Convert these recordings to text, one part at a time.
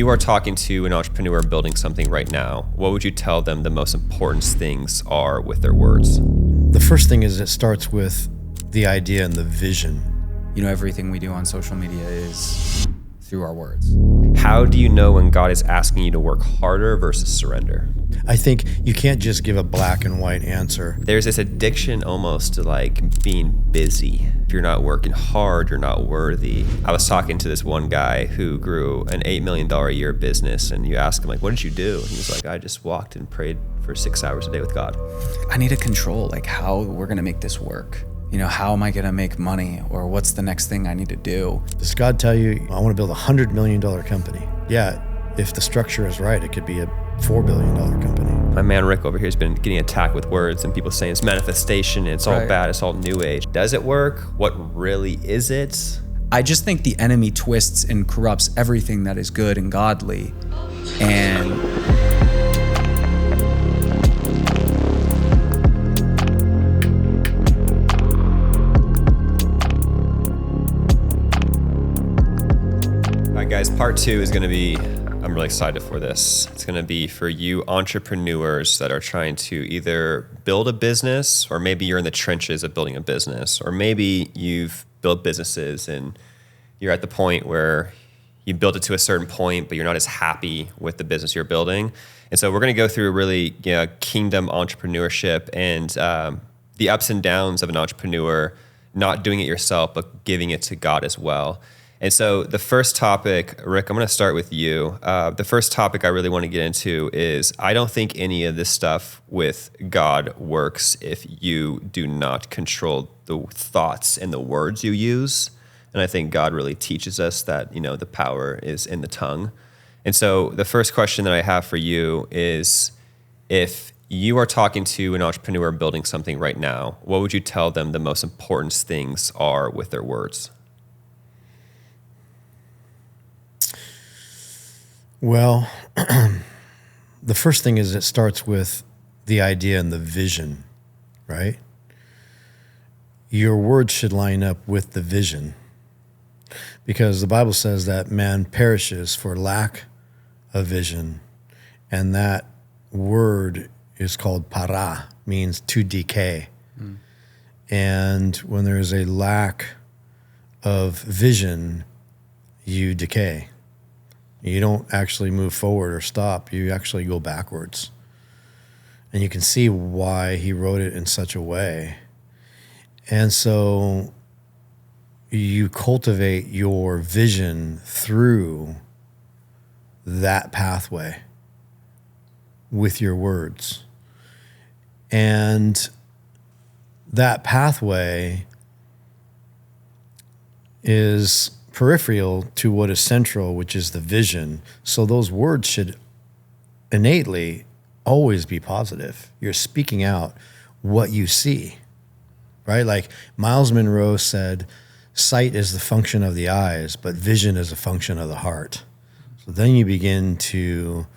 you are talking to an entrepreneur building something right now, what would you tell them the most important things are with their words? The first thing is it starts with the idea and the vision. You know, everything we do on social media is through our words. How do you know when God is asking you to work harder versus surrender? I think you can't just give a black and white answer. There's this addiction almost to like being busy. If you're not working hard, you're not worthy. I was talking to this one guy who grew an $8 million a year business, and you ask him like, what did you do? And he was like, I just walked and prayed for 6 hours a day with God. I need to control like how we're gonna make this work. You know, how am I gonna make money, or what's the next thing I need to do? Does God tell you, I want to build a $100 million company? Yeah, if the structure is right, it could be a $4 billion company. My man Rick over here has been getting attacked with words and people saying it's manifestation, it's all bad, it's all new age. Does it work? What really is it? I just think the enemy twists and corrupts everything that is good and godly. And guys, part 2 is going to be, I'm really excited for this. It's going to be for you entrepreneurs that are trying to either build a business, or maybe you're in the trenches of building a business, or maybe you've built businesses and you're at the point where you built it to a certain point, but you're not as happy with the business you're building. And so we're going to go through really kingdom entrepreneurship and the ups and downs of an entrepreneur, not doing it yourself, but giving it to God as well. And so the first topic, Rick, I'm going to start with you. The first topic I really want to get into is I don't think any of this stuff with God works if you do not control the thoughts and the words you use. And I think God really teaches us that, you know, the power is in the tongue. And so the first question that I have for you is, if you are talking to an entrepreneur building something right now, what would you tell them the most important things are with their words? Well, the first thing is it starts with the idea and the vision, right? Your words should line up with the vision, because the Bible says that man perishes for lack of vision, and that word is called para, means to decay. And when there is a lack of vision, you decay. You don't actually move forward or stop. You actually go backwards. And you can see why he wrote it in such a way. And so you cultivate your vision through that pathway with your words. And that pathway is peripheral to what is central, which is the vision. So those words should innately always be positive. You're speaking out what you see, right? Like Miles Monroe said, sight is the function of the eyes, but vision is a function of the heart. So then you begin to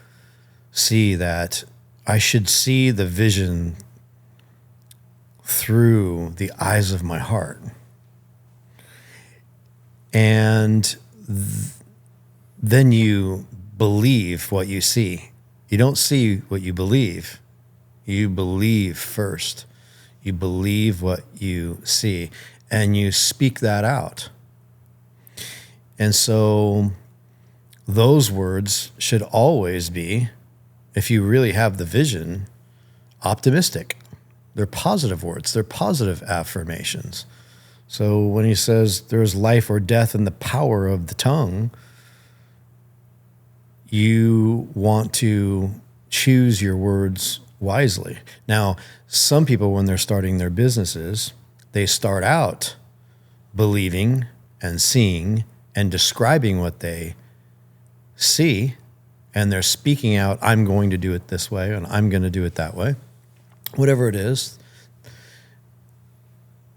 see that I should see the vision through the eyes of my heart. And then you believe what you see. You don't see what you believe. You believe first. You believe what you see, and you speak that out. And so those words should always be, if you really have the vision, optimistic. They're positive words. They're positive affirmations. So when he says there's life or death in the power of the tongue, you want to choose your words wisely. Now, some people, when they're starting their businesses, they start out believing and seeing and describing what they see, and they're speaking out, I'm going to do it this way, and I'm going to do it that way, whatever it is.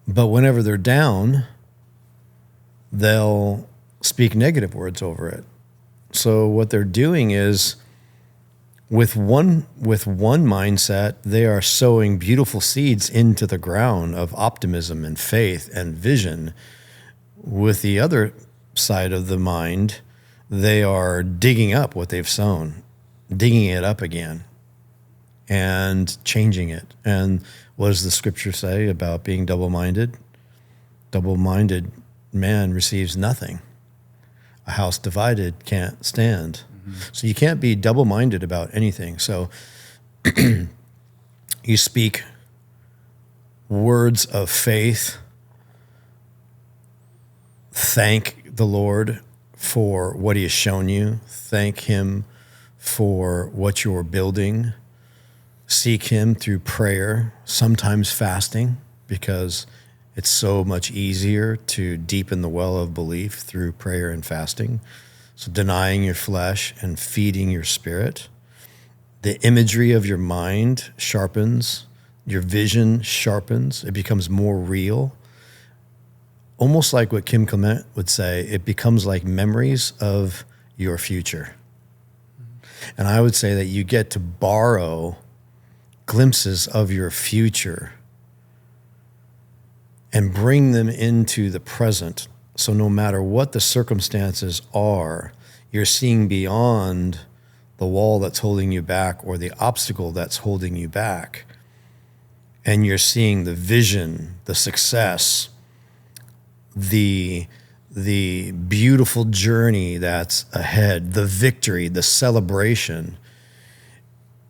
But whenever they're down, they'll speak negative words over it. So what they're doing is, with one mindset, they are sowing beautiful seeds into the ground of optimism and faith and vision. With the other side of the mind, they are digging up what they've sown, digging it up again and changing it. And what does the scripture say about being double-minded? Double-minded man receives nothing. A house divided can't stand. So you can't be double-minded about anything. So you speak words of faith. Thank the Lord for what he has shown you. Thank him for what you're building. Seek him through prayer, sometimes fasting, because it's so much easier to deepen the well of belief through prayer and fasting. So denying your flesh and feeding your spirit. The imagery of your mind sharpens, your vision sharpens, it becomes more real. Almost like what Kim Clement would say, it becomes like memories of your future. And I would say that you get to borrow glimpses of your future and bring them into the present. So no matter what the circumstances are, you're seeing beyond the wall that's holding you back or the obstacle that's holding you back. And you're seeing the vision, the success, the beautiful journey that's ahead, the victory, the celebration.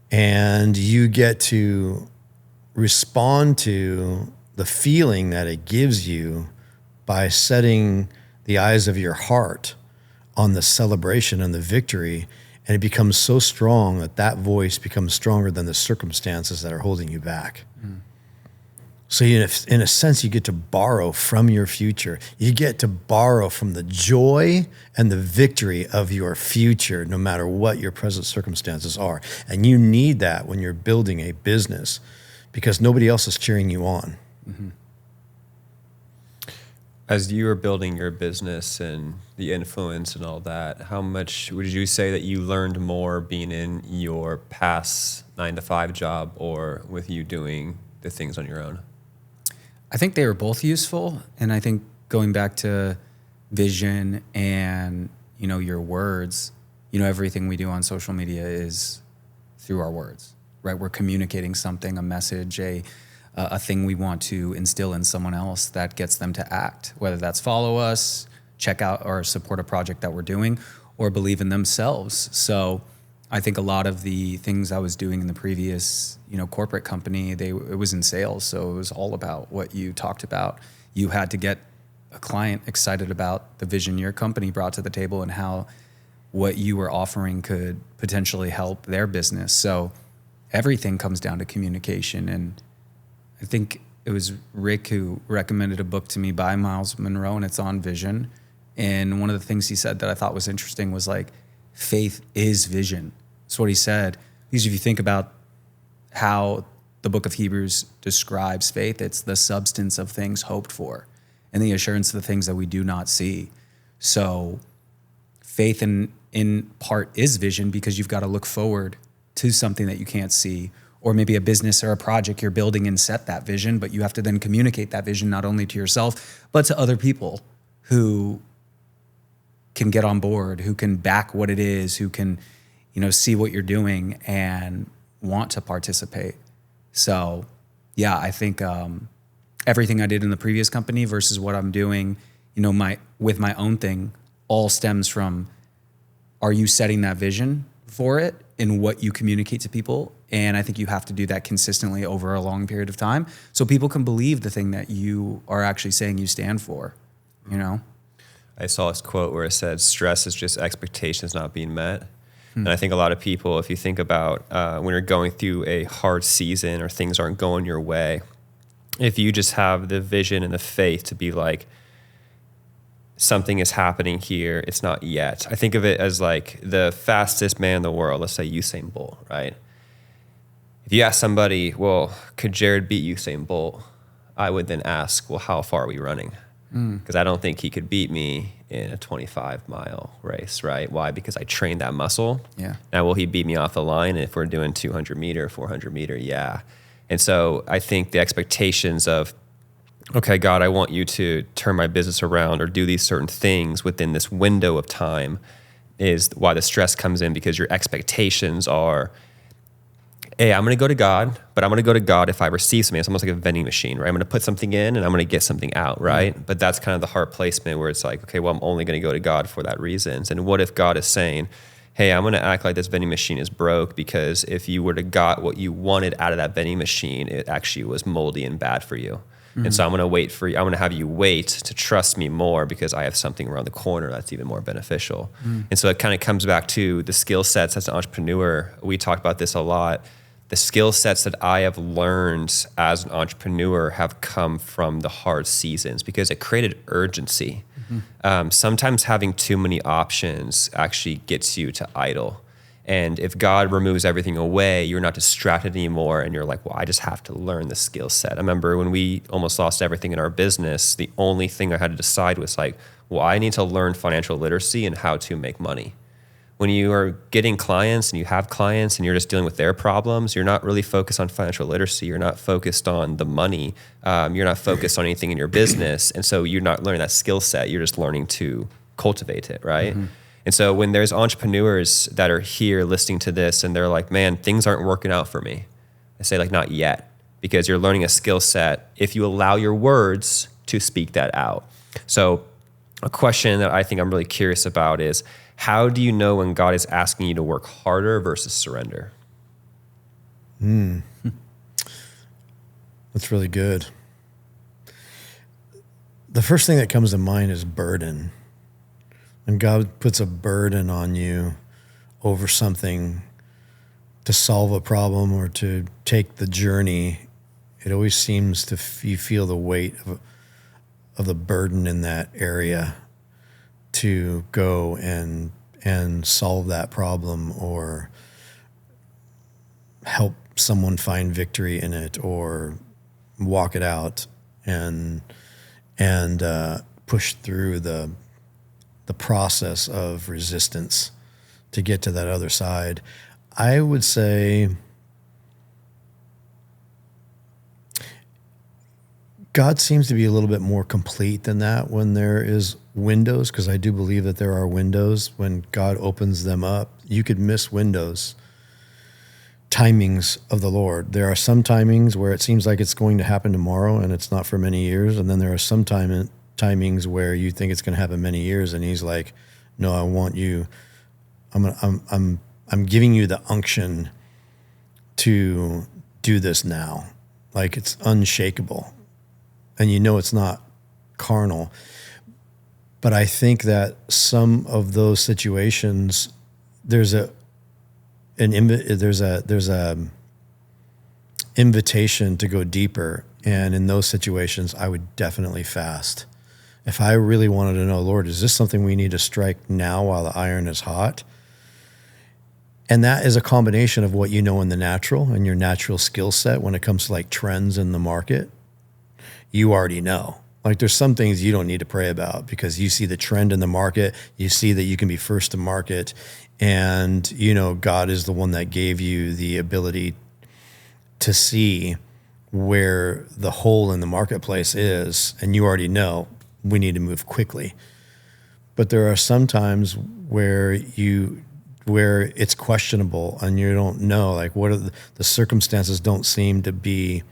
And you get to respond to the feeling that it gives you by setting the eyes of your heart on the celebration and the victory. And it becomes so strong that that voice becomes stronger than the circumstances that are holding you back. So in a sense, you get to borrow from your future. You get to borrow from the joy and the victory of your future, no matter what your present circumstances are. And you need that when you're building a business because nobody else is cheering you on. Mm-hmm. As you were building your business and the influence and all that, how much would you say that you learned more being in your past 9-to-5 job or with you doing the things on your own? I think they were both useful. And I think going back to vision and, your words, everything we do on social media is through our words, right? We're communicating something, a message, a thing we want to instill in someone else that gets them to act, whether that's follow us, check out or support a project that we're doing, or believe in themselves. So I think a lot of the things I was doing in the previous, corporate company, it was in sales. So it was all about what you talked about. You had to get a client excited about the vision your company brought to the table and how what you were offering could potentially help their business. So everything comes down to communication. And I think it was Rick who recommended a book to me by Miles Monroe, and it's on vision. And one of the things he said that I thought was interesting was like, faith is vision. That's what he said. Because if you think about how the book of Hebrews describes faith, it's the substance of things hoped for and the assurance of the things that we do not see. So faith in part is vision because you've got to look forward to something that you can't see, or maybe a business or a project you're building and set that vision, but you have to then communicate that vision not only to yourself, but to other people who can get on board, who can back what it is, who can, see what you're doing and want to participate. So, yeah, I think everything I did in the previous company versus what I'm doing, with my own thing, all stems from, are you setting that vision for it and what you communicate to people? And I think you have to do that consistently over a long period of time so people can believe the thing that you are actually saying you stand for, I saw this quote where it said, stress is just expectations not being met. And I think a lot of people, if you think about when you're going through a hard season or things aren't going your way, if you just have the vision and the faith to be like, something is happening here, it's not yet. I think of it as like the fastest man in the world, let's say Usain Bolt, right? If you ask somebody, well, could Jared beat Usain Bolt? I would then ask, well, how far are we running? Because I don't think he could beat me in a 25-mile race, right? Why? Because I trained that muscle. Yeah. Now, will he beat me off the line if we're doing 200 meter, 400 meter? Yeah. And so I think the expectations of, okay, God, I want you to turn my business around or do these certain things within this window of time. is why the stress comes in, because your expectations are, hey, I'm going to go to God, but I'm going to go to God if I receive something. It's almost like a vending machine, right? I'm going to put something in and I'm going to get something out, right? Mm-hmm. But that's kind of the heart placement where it's like, okay, well, I'm only going to go to God for that reasons. And what if God is saying, hey, I'm going to act like this vending machine is broke, because if you were to got what you wanted out of that vending machine, it actually was moldy and bad for you. Mm-hmm. And so I'm going to wait for you. I'm going to have you wait to trust me more, because I have something around the corner that's even more beneficial. Mm-hmm. And so it kind of comes back to the skill sets as an entrepreneur. We talk about this a lot. The skill sets that I have learned as an entrepreneur have come from the hard seasons, because it created urgency. Mm-hmm. Sometimes having too many options actually gets you to idle. And if God removes everything away, you're not distracted anymore. And you're like, well, I just have to learn the skill set. I remember when we almost lost everything in our business, the only thing I had to decide was like, well, I need to learn financial literacy and how to make money. When you are getting clients and you have clients and you're just dealing with their problems, you're not really focused on financial literacy. You're not focused on the money. You're not focused on anything in your business. And so you're not learning that skill set. You're just learning to cultivate it, right? Mm-hmm. And so when there's entrepreneurs that are here listening to this and they're like, man, things aren't working out for me, I say like, not yet, because you're learning a skill set if you allow your words to speak that out. So a question that I think I'm really curious about is, how do you know when God is asking you to work harder versus surrender? That's really good. The first thing that comes to mind is burden. When God puts a burden on you over something to solve a problem or to take the journey, it always seems to you feel the weight of the burden in that area to go and solve that problem or help someone find victory in it or walk it out and push through the process of resistance to get to that other side. I would say God seems to be a little bit more complete than that when there is windows, because I do believe that there are windows. When God opens them up, you could miss windows, timings of the Lord. There are some timings where it seems like it's going to happen tomorrow and it's not for many years. And then there are some timings where you think it's going to happen many years. And he's like, no, I want you, I'm giving you the unction to do this now. Like it's unshakable. And you know it's not carnal. But I think that some of those situations, there's a invitation to go deeper. And in those situations, I would definitely fast. If I really wanted to know, Lord, is this something we need to strike now while the iron is hot? And that is a combination of what you know in the natural and your natural skill set when it comes to like trends in the market. You already know. Like there's some things you don't need to pray about because you see the trend in the market. You see that you can be first to market. And, you know, God is the one that gave you the ability to see where the hole in the marketplace is. And you already know we need to move quickly. But there are some times where it's questionable and you don't know, like what are the circumstances don't seem to be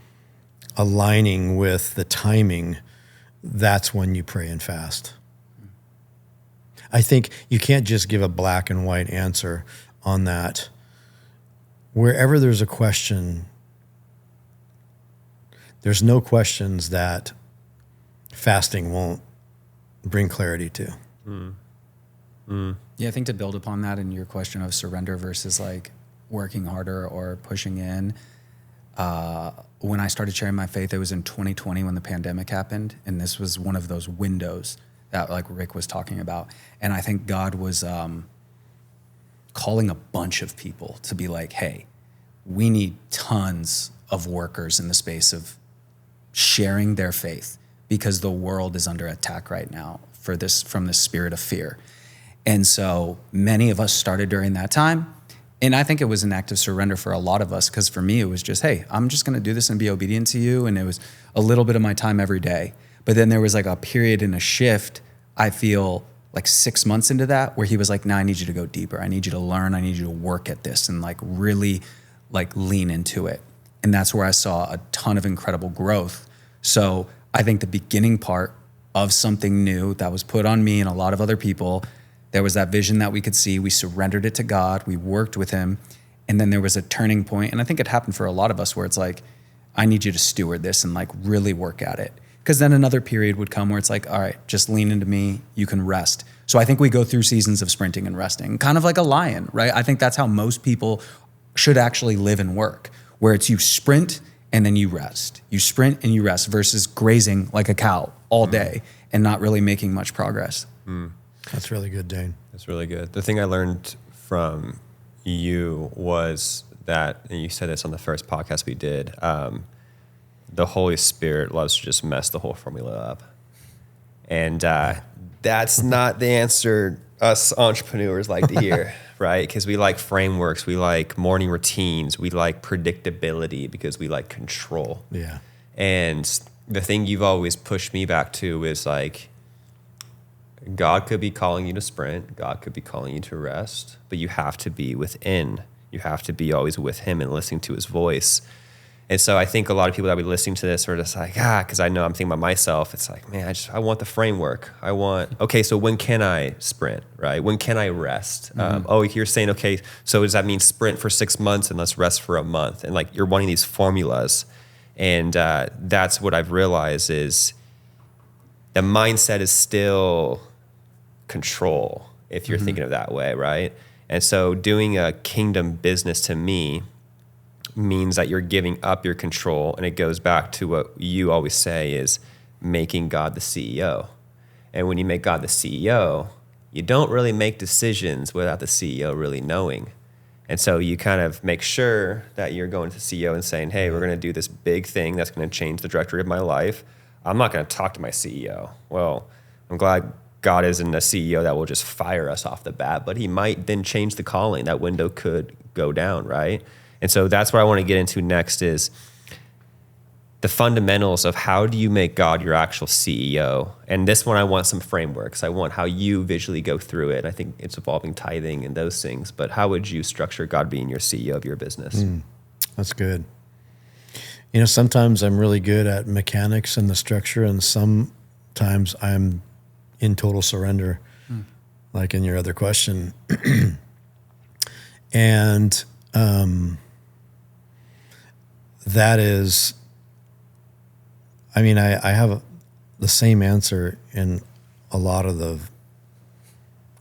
aligning with the timing. That's when you pray and fast. I think you can't just give a black and white answer on that. Wherever there's a question, there's no questions that fasting won't bring clarity to. Yeah, I think to build upon that in your question of surrender versus like working harder or pushing in, when I started sharing my faith, it was in 2020 when the pandemic happened. And this was one of those windows that like Rick was talking about. And I think God was calling a bunch of people to be like, hey, we need tons of workers in the space of sharing their faith because the world is under attack right now from this spirit of fear. And so many of us started during that time. And I think it was an act of surrender for a lot of us, because for me, it was just, hey, I'm just going to do this and be obedient to you. And it was a little bit of my time every day. But then there was like a period and a shift, I feel like 6 months into that where he was like, no, I need you to go deeper. I need you to learn. I need you to work at this and like really like lean into it. And that's where I saw a ton of incredible growth. So I think the beginning part of something new that was put on me and a lot of other people, there was that vision that we could see. We surrendered it to God. We worked with him. And then there was a turning point. And I think it happened for a lot of us where it's like, I need you to steward this and like really work at it. Because then another period would come where it's like, all right, just lean into me. You can rest. So I think we go through seasons of sprinting and resting, kind of like a lion, right? I think that's how most people should actually live and work, where it's you sprint and then you rest. You sprint and you rest versus grazing like a cow all day and not really making much progress. That's really good, Dane. That's really good. The thing I learned from you was that, and you said this on the first podcast we did, the Holy Spirit loves to just mess the whole formula up. And that's not the answer us entrepreneurs like to hear, right? Because we like frameworks, we like morning routines, we like predictability because we like control. Yeah. And the thing you've always pushed me back to is like, God could be calling you to sprint, God could be calling you to rest, but you have to be within. You have to be always with him and listening to his voice. And so I think a lot of people that be listening to this are just like, because I know I'm thinking about myself. It's like, man, I want the framework. Okay, so when can I sprint, right? When can I rest? You're saying, okay, so does that mean sprint for 6 months and let's rest for a month? And like you're wanting these formulas. And that's what I've realized is the mindset is still control if you're thinking of that way, right? And so doing a kingdom business to me means that you're giving up your control, and it goes back to what you always say is making God the CEO. And when you make God the CEO, you don't really make decisions without the CEO really knowing. And so you kind of make sure that you're going to the CEO and saying, hey, we're going to do this big thing that's going to change the trajectory of my life. I'm not going to talk to my CEO. Well, I'm glad God isn't a CEO that will just fire us off the bat, but he might then change the calling. That window could go down, right? And so that's what I want to get into next is the fundamentals of how do you make God your actual CEO? And this one, I want some frameworks. I want how you visually go through it. I think it's involving tithing and those things, but how would you structure God being your CEO of your business? That's good. You know, sometimes I'm really good at mechanics and the structure, and sometimes I'm in total surrender, like in your other question. And that is, I mean, I have the same answer in a lot of the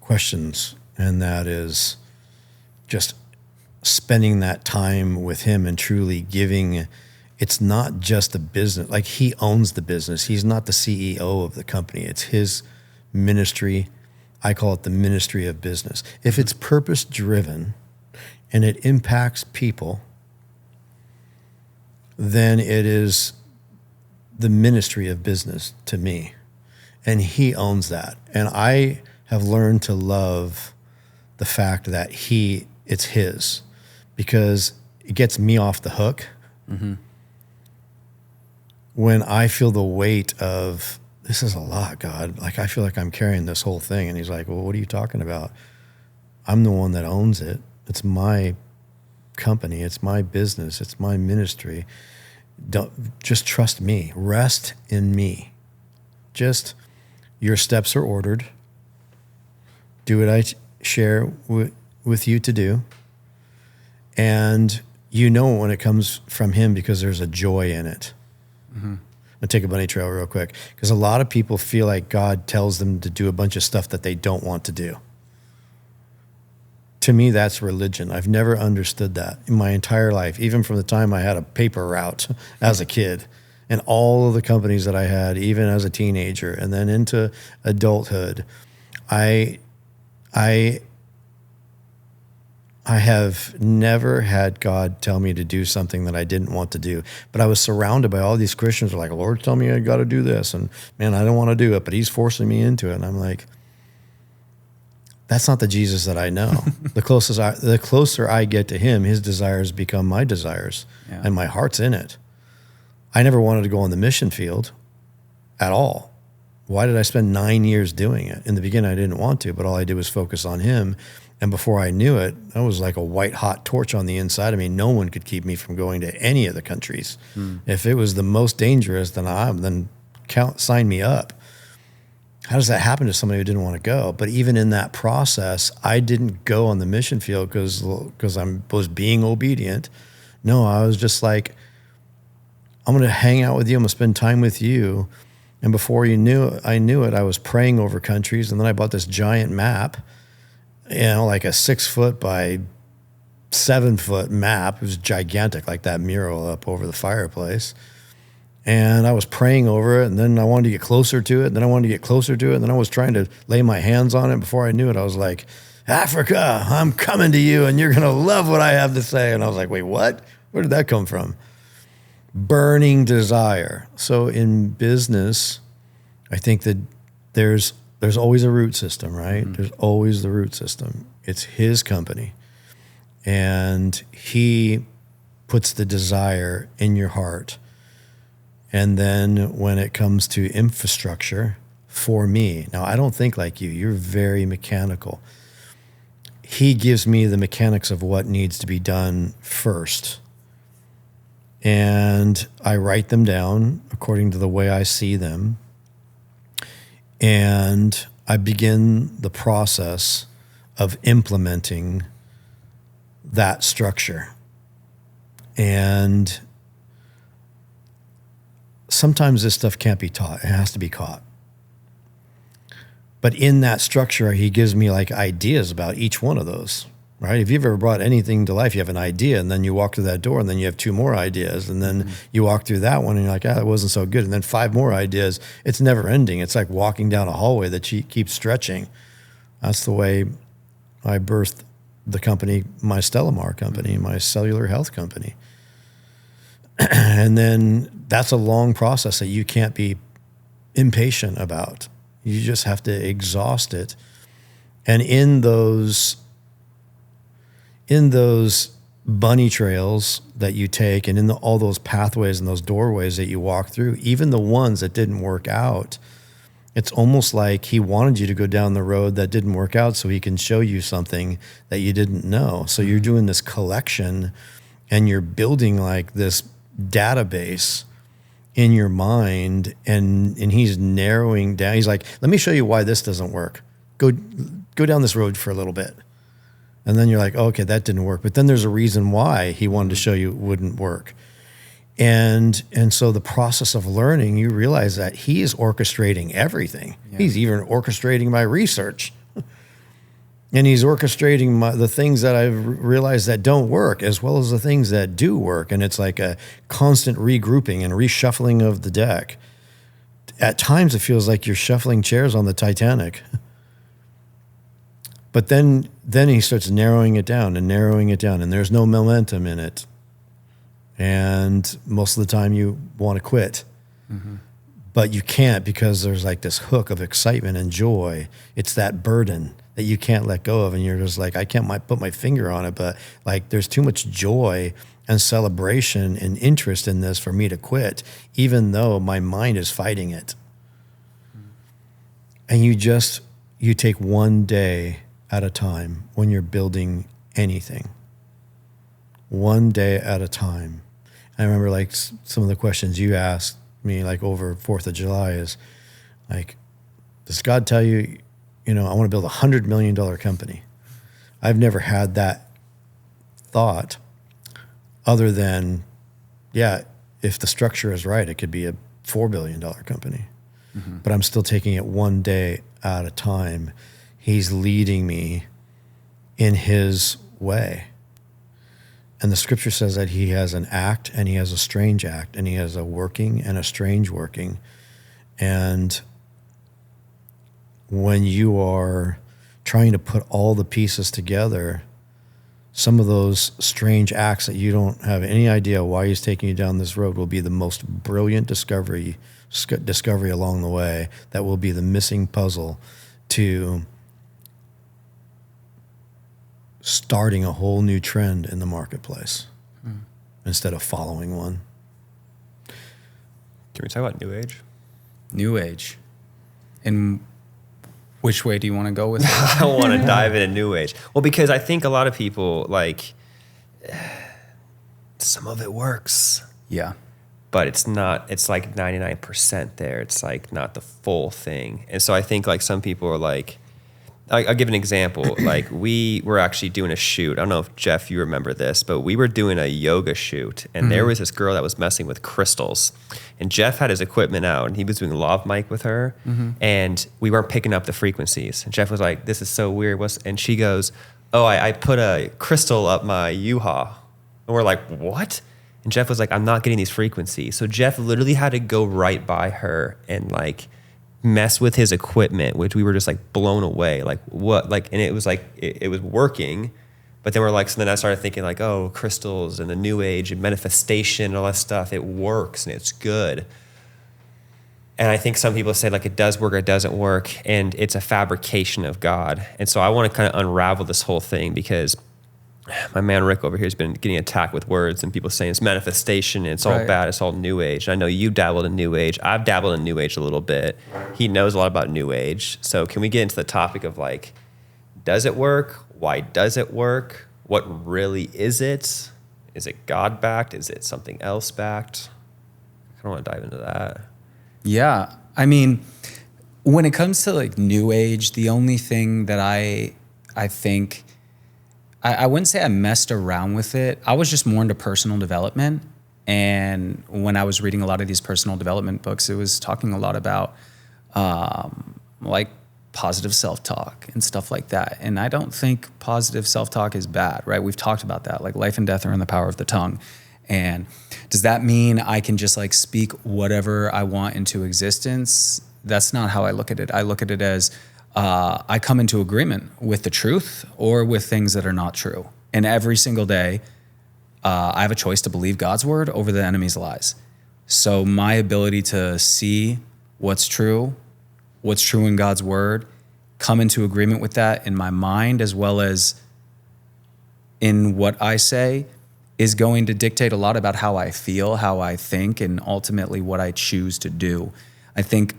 questions, and that is just spending that time with him and truly giving. It's not just a business. Like, he owns the business. He's not the CEO of the company. It's his ministry. I call it the ministry of business. If it's purpose-driven and it impacts people, then it is the ministry of business to me. And he owns that. And I have learned to love the fact that it's his, because it gets me off the hook. When I feel the weight of, this is a lot, God. Like, I feel like I'm carrying this whole thing. And he's like, well, what are you talking about? I'm the one that owns it. It's my company. It's my business. It's my ministry. Just trust me. Rest in me. Just, your steps are ordered. Do what I share with you to do. And you know when it comes from him because there's a joy in it. I'm gonna take a bunny trail real quick, because a lot of people feel like God tells them to do a bunch of stuff that they don't want to do. To me, that's religion. I've never understood that in my entire life, even from the time I had a paper route as a kid, and all of the companies that I had, even as a teenager, and then into adulthood. I have never had God tell me to do something that I didn't want to do. But I was surrounded by all these Christians who were like, Lord, tell me I got to do this. And man, I don't want to do it, but he's forcing me into it. And I'm like, that's not the Jesus that I know. The closer I get to him, his desires become my desires, and my heart's in it. I never wanted to go on the mission field at all. Why did I spend 9 years doing it? In the beginning, I didn't want to, but all I did was focus on him. And before I knew it, I was like a white hot torch on the inside of me. No one could keep me from going to any of the countries. If it was the most dangerous, then sign me up. How does that happen to somebody who didn't want to go? But even in that process, I didn't go on the mission field because I was being obedient. No, I was just like, I'm going to hang out with you. I'm going to spend time with you. And before I knew it, I was praying over countries. And then I bought this giant map, like a 6 foot by 7 foot map. It was gigantic, like that mural up over the fireplace. And I was praying over it, and then I wanted to get closer to it, and then I wanted to get closer to it, and then I was trying to lay my hands on it. Before I knew it, I was like, Africa, I'm coming to you, and you're going to love what I have to say. And I was like, wait, what? Where did that come from? Burning desire. So in business, I think that there's always a root system, right? There's always the root system. It's his company. And he puts the desire in your heart. And then when it comes to infrastructure, for me, now I don't think like you. You're very mechanical. He gives me the mechanics of what needs to be done first. And I write them down according to the way I see them. And I begin the process of implementing that structure. And sometimes this stuff can't be taught. It has to be caught. But in that structure, he gives me like ideas about each one of those, right? If you've ever brought anything to life, you have an idea, and then you walk through that door, and then you have 2 more ideas, and then you walk through that one, and you're like, that wasn't so good, and then 5 more ideas. It's never ending. It's like walking down a hallway that keeps stretching. That's the way I birthed the company, my Stellamar company, my cellular health company. And then that's a long process that you can't be impatient about. You just have to exhaust it. And in those bunny trails that you take, and in all those pathways and those doorways that you walk through, even the ones that didn't work out, it's almost like he wanted you to go down the road that didn't work out so he can show you something that you didn't know. So you're doing this collection, and you're building like this database in your mind, and he's narrowing down. He's like, let me show you why this doesn't work. Go down this road for a little bit. And then you're like, oh, okay, that didn't work. But then there's a reason why he wanted to show you it wouldn't work. And so the process of learning, you realize that he is orchestrating everything. Yeah. He's even orchestrating my research. And he's orchestrating the things that I've realized that don't work, as well as the things that do work. And it's like a constant regrouping and reshuffling of the deck. At times, it feels like you're shuffling chairs on the Titanic. But then he starts narrowing it down, and there's no momentum in it. And most of the time, you want to quit. Mm-hmm. But you can't, because there's like this hook of excitement and joy. It's that burden that you can't let go of, and you're just like, I can't put my finger on it, but like there's too much joy and celebration and interest in this for me to quit, even though my mind is fighting it. And you take one day at a time when you're building anything. One day at a time. I remember like some of the questions you asked me like over 4th of July is like, does God tell you, I want to build $100 million company? I've never had that thought other than, if the structure is right, it could be a $4 billion company. Mm-hmm. But I'm still taking it one day at a time. He's leading me in his way. And the scripture says that he has an act and he has a strange act, and he has a working and a strange working. And when you are trying to put all the pieces together, some of those strange acts that you don't have any idea why he's taking you down this road will be the most brilliant discovery along the way that will be the missing puzzle to starting a whole new trend in the marketplace instead of following one. Can we talk about New Age? New Age. And which way do you want to go with it? I want to dive into New Age. Well, because I think a lot of people, like, some of it works. Yeah. But it's not, it's like 99% there. It's like not the full thing. And so I think like some people are like, I'll give an example. Like we were actually doing a shoot. I don't know if Jeff, you remember this, but we were doing a yoga shoot and there was this girl that was messing with crystals and Jeff had his equipment out and he was doing lav mic with her and we weren't picking up the frequencies. And Jeff was like, this is so weird. And she goes, oh, I put a crystal up my U-Haul. And we're like, what? And Jeff was like, I'm not getting these frequencies. So Jeff literally had to go right by her and like mess with his equipment, which we were just like blown away. Like what? Like, and it was like, it was working. But then we're like, so then I started thinking like, oh, crystals and the New Age and manifestation and all that stuff, it works and it's good. And I think some people say like it does work or it doesn't work. And it's a fabrication of God. And so I want to kind of unravel this whole thing because my man Rick over here has been getting attacked with words and people saying it's manifestation and it's all bad, it's all New Age. And I know you dabbled in New Age. I've dabbled in New Age a little bit. He knows a lot about New Age. So can we get into the topic of like, does it work? Why does it work? What really is it? Is it God backed? Is it something else backed? I don't want to dive into that. Yeah. I mean, when it comes to like New Age, the only thing that I think, I wouldn't say I messed around with it. I was just more into personal development. And when I was reading a lot of these personal development books, it was talking a lot about like positive self-talk and stuff like that. And I don't think positive self-talk is bad, right? We've talked about that, like life and death are in the power of the tongue. And does that mean I can just like speak whatever I want into existence? That's not how I look at it. I look at it as I come into agreement with the truth or with things that are not true. And every single day, I have a choice to believe God's word over the enemy's lies. So my ability to see what's true in God's word, come into agreement with that in my mind as well as in what I say is going to dictate a lot about how I feel, how I think, and ultimately what I choose to do. I think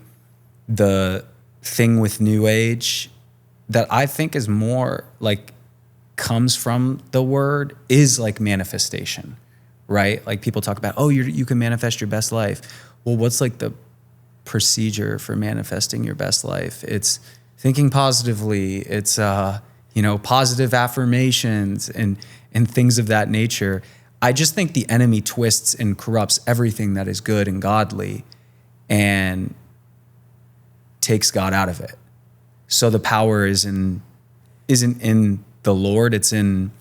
the thing with New Age that I think is more like comes from the word is like manifestation, right? Like people talk about, oh, you can manifest your best life. Well, what's like the procedure for manifesting your best life? It's thinking positively. It's, positive affirmations and things of that nature. I just think the enemy twists and corrupts everything that is good and godly and takes God out of it. So the power isn't in the Lord, it's in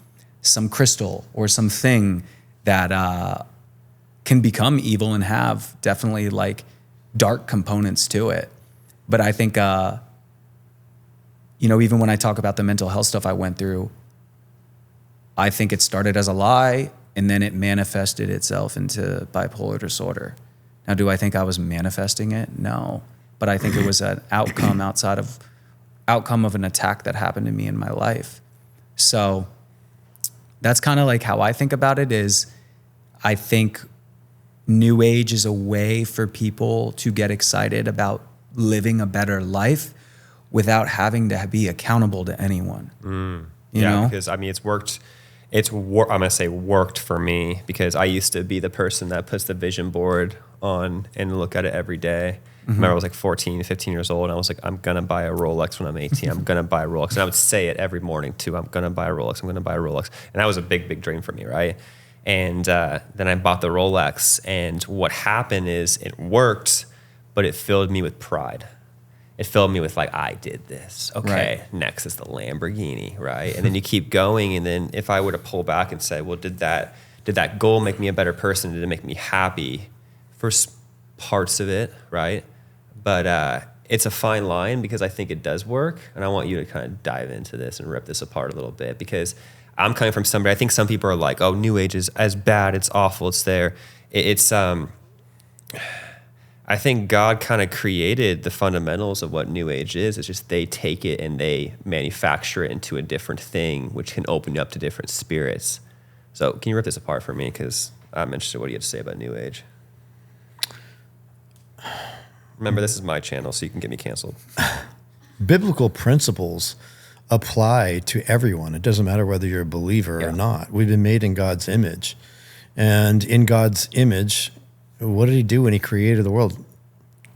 some crystal or something that can become evil and have definitely like dark components to it. But I think, even when I talk about the mental health stuff I went through, I think it started as a lie and then it manifested itself into bipolar disorder. Now, do I think I was manifesting it? No. But I think it was an outcome of an attack that happened to me in my life. So that's kind of like how I think about it is I think New Age is a way for people to get excited about living a better life without having to be accountable to anyone. You know? Because I mean, it's worked. I'm going to say worked for me because I used to be the person that puts the vision board on and look at it every day. I remember I was like 14, 15 years old and I was like, I'm going to buy a Rolex when I'm 18. I'm going to buy a Rolex. And I would say it every morning too. I'm going to buy a Rolex. I'm going to buy a Rolex. And that was a big, big dream for me, right? And then I bought the Rolex. And what happened is it worked, but it filled me with pride. It filled me with like, I did this. Okay, right. Next is the Lamborghini, right? And then you keep going. And then if I were to pull back and say, well, did that goal make me a better person? Did it make me happy? For parts of it, right? But it's a fine line because I think it does work. And I want you to kind of dive into this and rip this apart a little bit because I'm coming from somebody, I think some people are like, oh, New Age is as bad, it's awful, it's there. I think God kind of created the fundamentals of what New Age is. It's just they take it and they manufacture it into a different thing, which can open you up to different spirits. So can you rip this apart for me? Because I'm interested in what you have to say about New Age. Remember, this is my channel, so you can get me canceled. Biblical principles apply to everyone. It doesn't matter whether you're a believer or not. We've been made in God's image. And in God's image, what did he do when he created the world?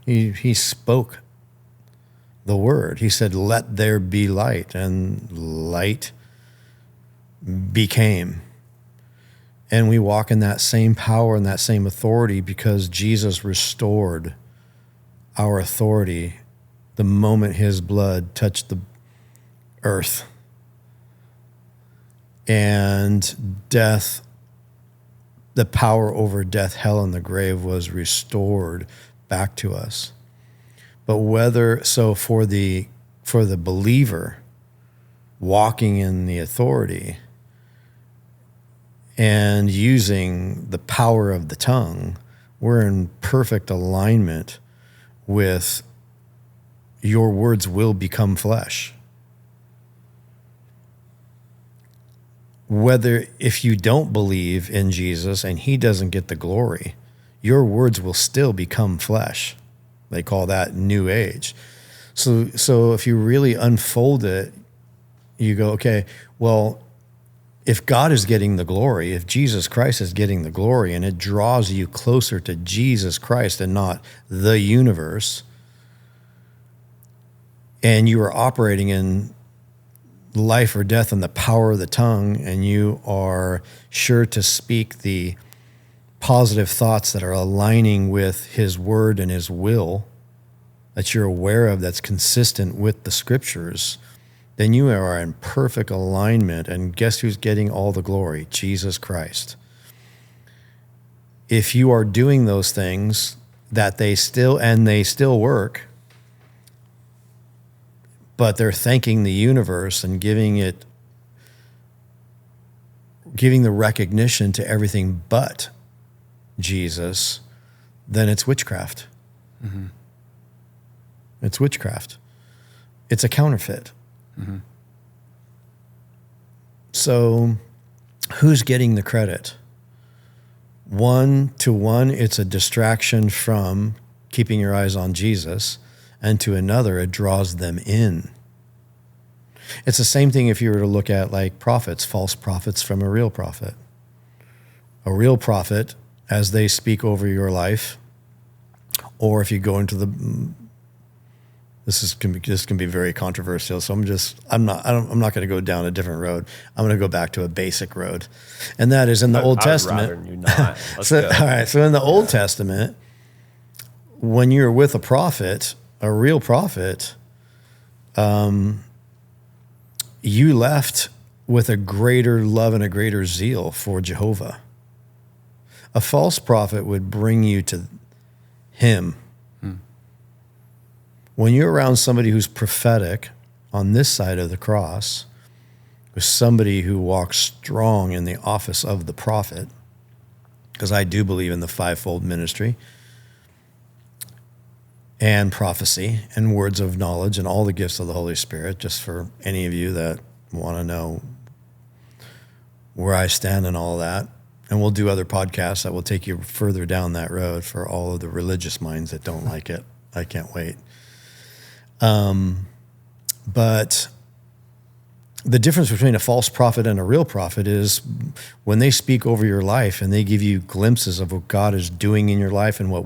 He spoke the word. He said, let there be light, and light became. And we walk in that same power and that same authority because Jesus restored our authority the moment his blood touched the earth. And death, the power over death, hell, and the grave was restored back to us. But for the believer walking in the authority and using the power of the tongue, we're in perfect alignment with your words will become flesh. Whether if you don't believe in Jesus and he doesn't get the glory, your words will still become flesh. They call that New Age. So if you really unfold it, you go, okay, well, if God is getting the glory, if Jesus Christ is getting the glory, and it draws you closer to Jesus Christ and not the universe, and you are operating in life or death and the power of the tongue, and you are sure to speak the positive thoughts that are aligning with his word and his will, that you're aware of, that's consistent with the scriptures, then you are in perfect alignment. And guess who's getting all the glory? Jesus Christ. If you are doing those things that they still work, but they're thanking the universe and giving the recognition to everything but Jesus, then it's witchcraft. Mm-hmm. It's witchcraft. It's a counterfeit. Mm-hmm. So who's getting the credit? 1-to-1, it's a distraction from keeping your eyes on Jesus, and to another, it draws them in. It's the same thing if you were to look at like prophets, false prophets from a real prophet. A real prophet, as they speak over your life, or if you go into this can be very controversial. So I'm not going to go down a different road. I'm going to go back to a basic road, and that is in the Old Testament. I'd rather you not. Let's go. All right. So in the Old Testament, when you're with a prophet, a real prophet, you left with a greater love and a greater zeal for Jehovah. A false prophet would bring you to him. When you're around somebody who's prophetic on this side of the cross, with somebody who walks strong in the office of the prophet, because I do believe in the fivefold ministry and prophecy and words of knowledge and all the gifts of the Holy Spirit, just for any of you that want to know where I stand and all that. And we'll do other podcasts that will take you further down that road for all of the religious minds that don't like it. I can't wait. But the difference between a false prophet and a real prophet is when they speak over your life and they give you glimpses of what God is doing in your life and what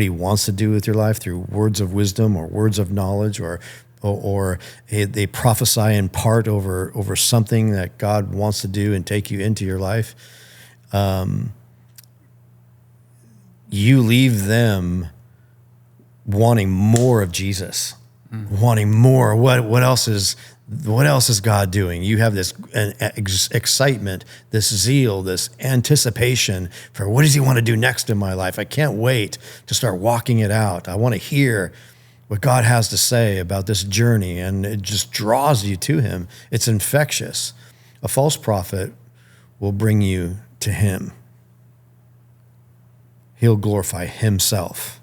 he wants to do with your life through words of wisdom or words of knowledge, or they prophesy in part over something that God wants to do and take you into your life. You leave them wanting more of Jesus, wanting more. What else is God doing? You have this excitement, this zeal, this anticipation for what does he want to do next in my life? I can't wait to start walking it out. I want to hear what God has to say about this journey, and it just draws you to him. It's infectious. A false prophet will bring you to him. He'll glorify himself.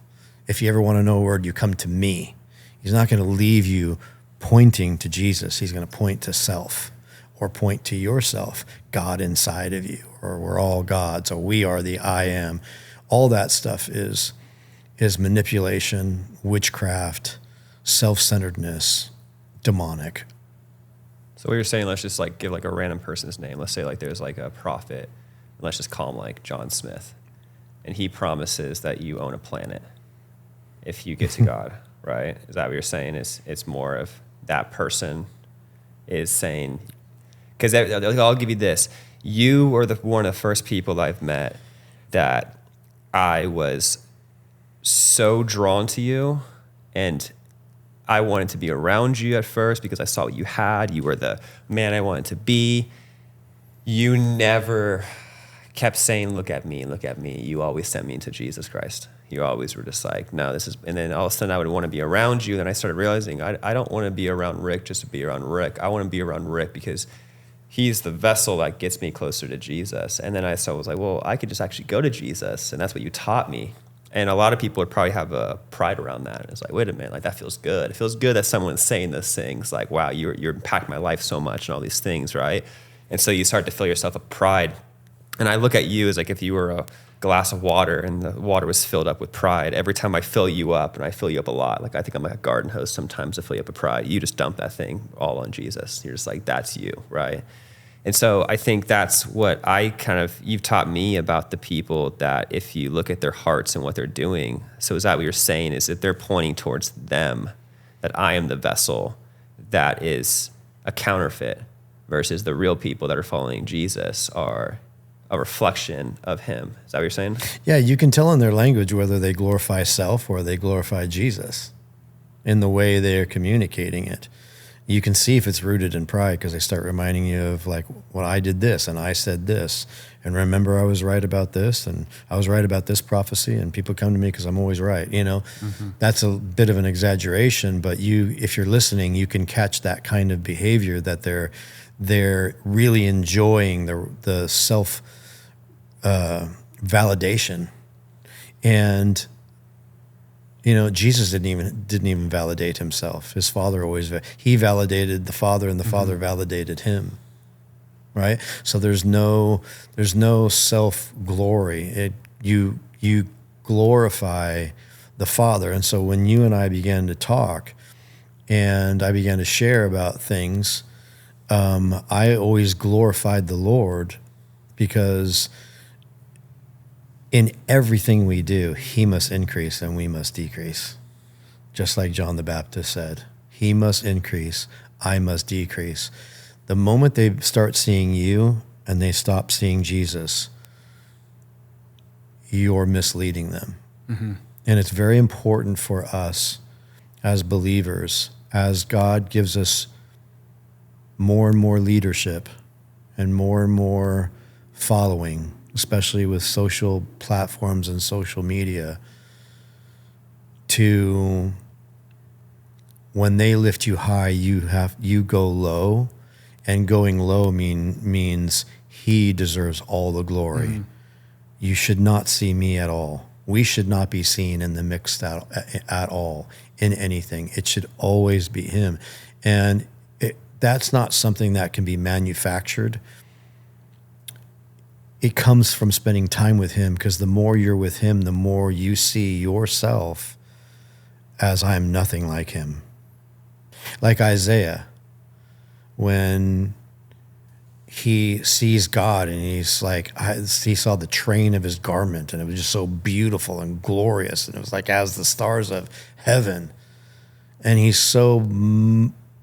If you ever want to know a word, you come to me. He's not going to leave you pointing to Jesus. He's going to point to self, or point to yourself, God inside of you, or we're all gods, or we are the I am. All that stuff is is manipulation, witchcraft, self-centeredness, demonic. So what you're saying, let's just like give like a random person's name. Let's say like there's like a prophet. And let's just call him like John Smith. And he promises that you own a planet if you get to God, right? Is that what you're saying? It's more of that person is saying, because I'll give you this. You were one of the first people that I've met that I was so drawn to you, and I wanted to be around you at first because I saw what you had. You were the man I wanted to be. You never kept saying, look at me, look at me. You always sent me into Jesus Christ. You always were just like, no, this is, and then all of a sudden I would want to be around you. Then I started realizing I don't want to be around Rick just to be around Rick. I want to be around Rick because he's the vessel that gets me closer to Jesus. And then I was like, well, I could just actually go to Jesus. And that's what you taught me. And a lot of people would probably have a pride around that. It's like, wait a minute, like that feels good. It feels good that someone's saying those things like, wow, you're impacting my life so much and all these things, right? And so you start to fill yourself with pride. And I look at you as like if you were a glass of water and the water was filled up with pride. Every time I fill you up, and I fill you up a lot, like I think I'm like a garden hose sometimes to fill you up with pride, you just dump that thing all on Jesus. You're just like, that's you, right? And so I think that's what you've taught me about the people, that if you look at their hearts and what they're doing, so is that what you're saying, is that they're pointing towards them, that I am the vessel that is a counterfeit, versus the real people that are following Jesus are a reflection of him. Is that what you're saying? Yeah, you can tell in their language whether they glorify self or they glorify Jesus in the way they're communicating it. You can see if it's rooted in pride because they start reminding you of like, well, I did this and I said this. And remember, I was right about this and I was right about this prophecy, and people come to me because I'm always right. You know, That's a bit of an exaggeration, but if you're listening, you can catch that kind of behavior, that they're really enjoying the self validation. And Jesus didn't even validate himself. His Father he validated the Father, and the Father validated him. Right? So there's no self glory. You glorify the Father. And so when you and I began to talk, and I began to share about things, I always glorified the Lord, because in everything we do, he must increase and we must decrease. Just like John the Baptist said, he must increase, I must decrease. The moment they start seeing you and they stop seeing Jesus, you're misleading them. Mm-hmm. And it's very important for us as believers, as God gives us more and more leadership and more following, especially with social platforms and social media, to when they lift you high, you go low, and going low means he deserves all the glory. Mm-hmm. You should not see me at all. We should not be seen in the mix at all in anything. It should always be him. And that's not something that can be manufactured. It comes from spending time with him, because the more you're with him, the more you see yourself as I'm nothing like him. Like Isaiah, when he sees God and he's like, he saw the train of his garment and it was just so beautiful and glorious. And it was like as the stars of heaven. And he's so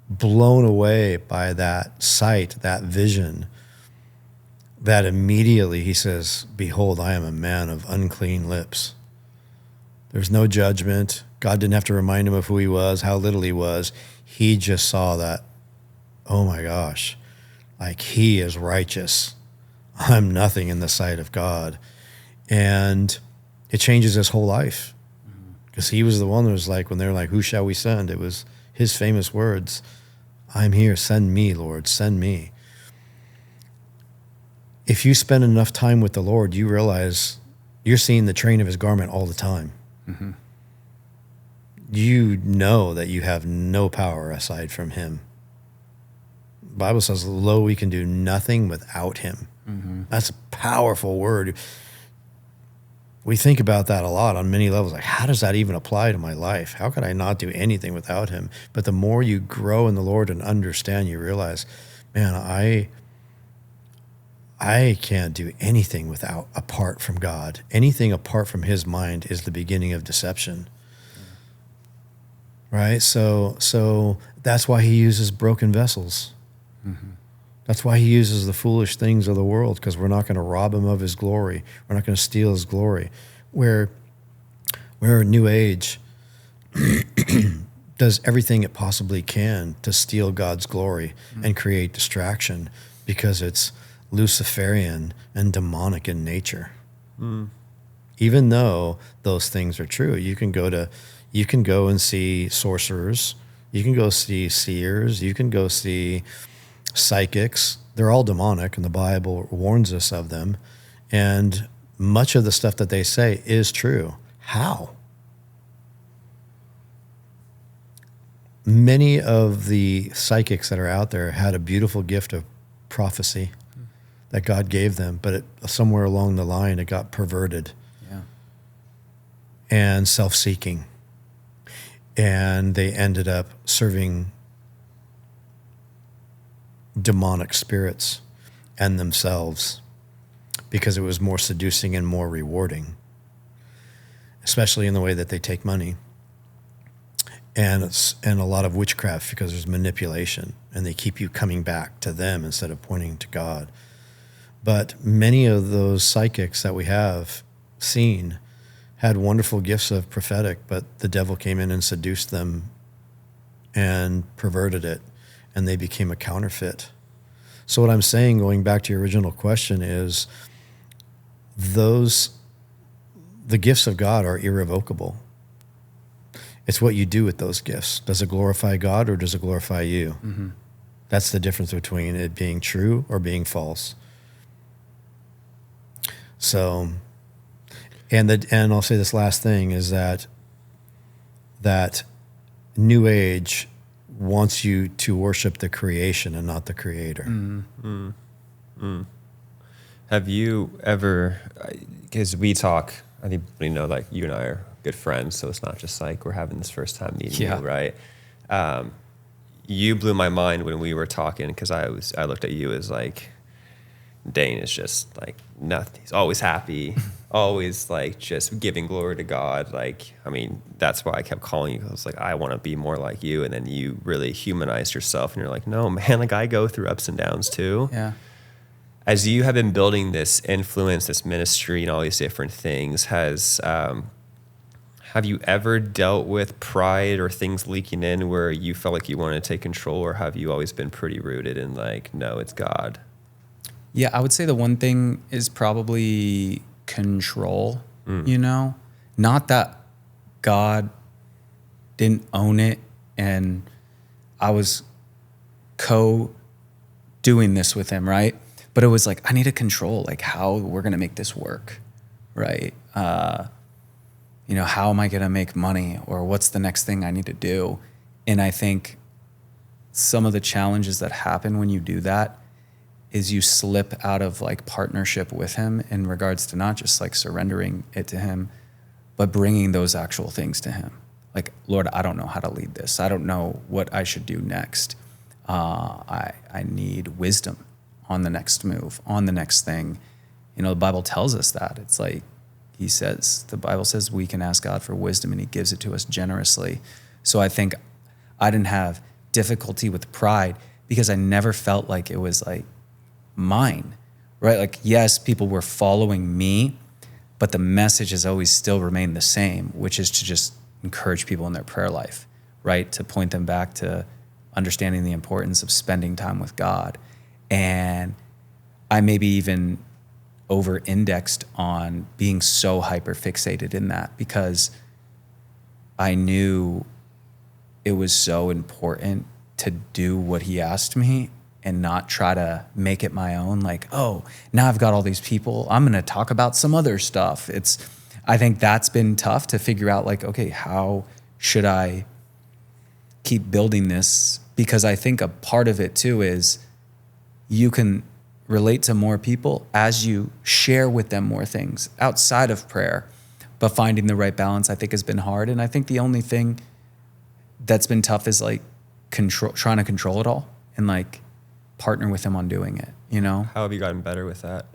blown away by that sight, that vision, that immediately he says, behold, I am a man of unclean lips. There's no judgment. God didn't have to remind him of who he was, how little he was. He just saw that, oh my gosh, like he is righteous. I'm nothing in the sight of God. And it changes his whole life. Because he was the one that was like, when they're like, who shall we send? It was his famous words, I'm here, send me, Lord, send me. If you spend enough time with the Lord, you realize you're seeing the train of his garment all the time. Mm-hmm. You know that you have no power aside from him. The Bible says, lo, we can do nothing without him. Mm-hmm. That's a powerful word. we think about that a lot on many levels. Like, how does that even apply to my life? How could I not do anything without him? But the more you grow in the Lord and understand, you realize, man, I can't do anything apart from God. Anything apart from his mind is the beginning of deception. Right? So that's why he uses broken vessels. Mm-hmm. That's why he uses the foolish things of the world, because we're not going to rob him of his glory. We're not going to steal his glory. Where New Age does everything it possibly can to steal God's glory and create distraction, because it's Luciferian and demonic in nature. Even though those things are true, you can go and see sorcerers, you can go see seers, you can go see psychics. They're all demonic, and the Bible warns us of them. And much of the stuff that they say is true. How? Many of the psychics that are out there had a beautiful gift of prophecy that God gave them, but somewhere along the line it got perverted. Yeah. And self-seeking. And they ended up serving demonic spirits and themselves, because it was more seducing and more rewarding, especially in the way that they take money. And a lot of witchcraft, because there's manipulation, and they keep you coming back to them instead of pointing to God. But many of those psychics that we have seen had wonderful gifts of prophetic, but the devil came in and seduced them and perverted it, and they became a counterfeit. So what I'm saying, going back to your original question, is the gifts of God are irrevocable. It's what you do with those gifts. Does it glorify God or does it glorify you? Mm-hmm. That's the difference between it being true or being false. So, and I'll say this last thing is that New Age wants you to worship the creation and not the creator. Mm-hmm. Mm. Have you ever, because we talk, I think we know, like, you and I are good friends, so it's not just like we're having this first time meeting you, right? You blew my mind when we were talking, because I looked at you as like, Dayne is just like nothing. He's always happy, always like just giving glory to God. Like, I mean, that's why I kept calling you. I was like, I want to be more like you. And then you really humanized yourself, and you're like, no, man, like I go through ups and downs too. Yeah. As you have been building this influence, this ministry, and all these different things, have you ever dealt with pride or things leaking in where you felt like you wanted to take control, or have you always been pretty rooted in like, no, it's God? Yeah, I would say the one thing is probably control, you know? Not that God didn't own it and I was doing this with him, right? But it was like, I need to control like how we're going to make this work, right? You know, how am I going to make money, or what's the next thing I need to do? And I think some of the challenges that happen when you do that is you slip out of like partnership with him in regards to not just like surrendering it to him, but bringing those actual things to him. Like, Lord, I don't know how to lead this. I don't know what I should do next. I need wisdom on the next move, on the next thing. You know, the Bible tells us that. It's like, the Bible says we can ask God for wisdom, and he gives it to us generously. So I think I didn't have difficulty with pride because I never felt like it was like mine, right? Like, yes, people were following me, but the message has always still remained the same, which is to just encourage people in their prayer life, right? To point them back to understanding the importance of spending time with God. And I maybe even over-indexed on being so hyper-fixated in that, because I knew it was so important to do what he asked me and not try to make it my own. Like, oh, now I've got all these people, I'm going to talk about some other stuff. I think that's been tough to figure out, like, okay, how should I keep building this? Because I think a part of it too is you can relate to more people as you share with them more things outside of prayer. But finding the right balance, I think, has been hard. And I think the only thing that's been tough is like trying to control it all and like partner with him on doing it, you know? How have you gotten better with that?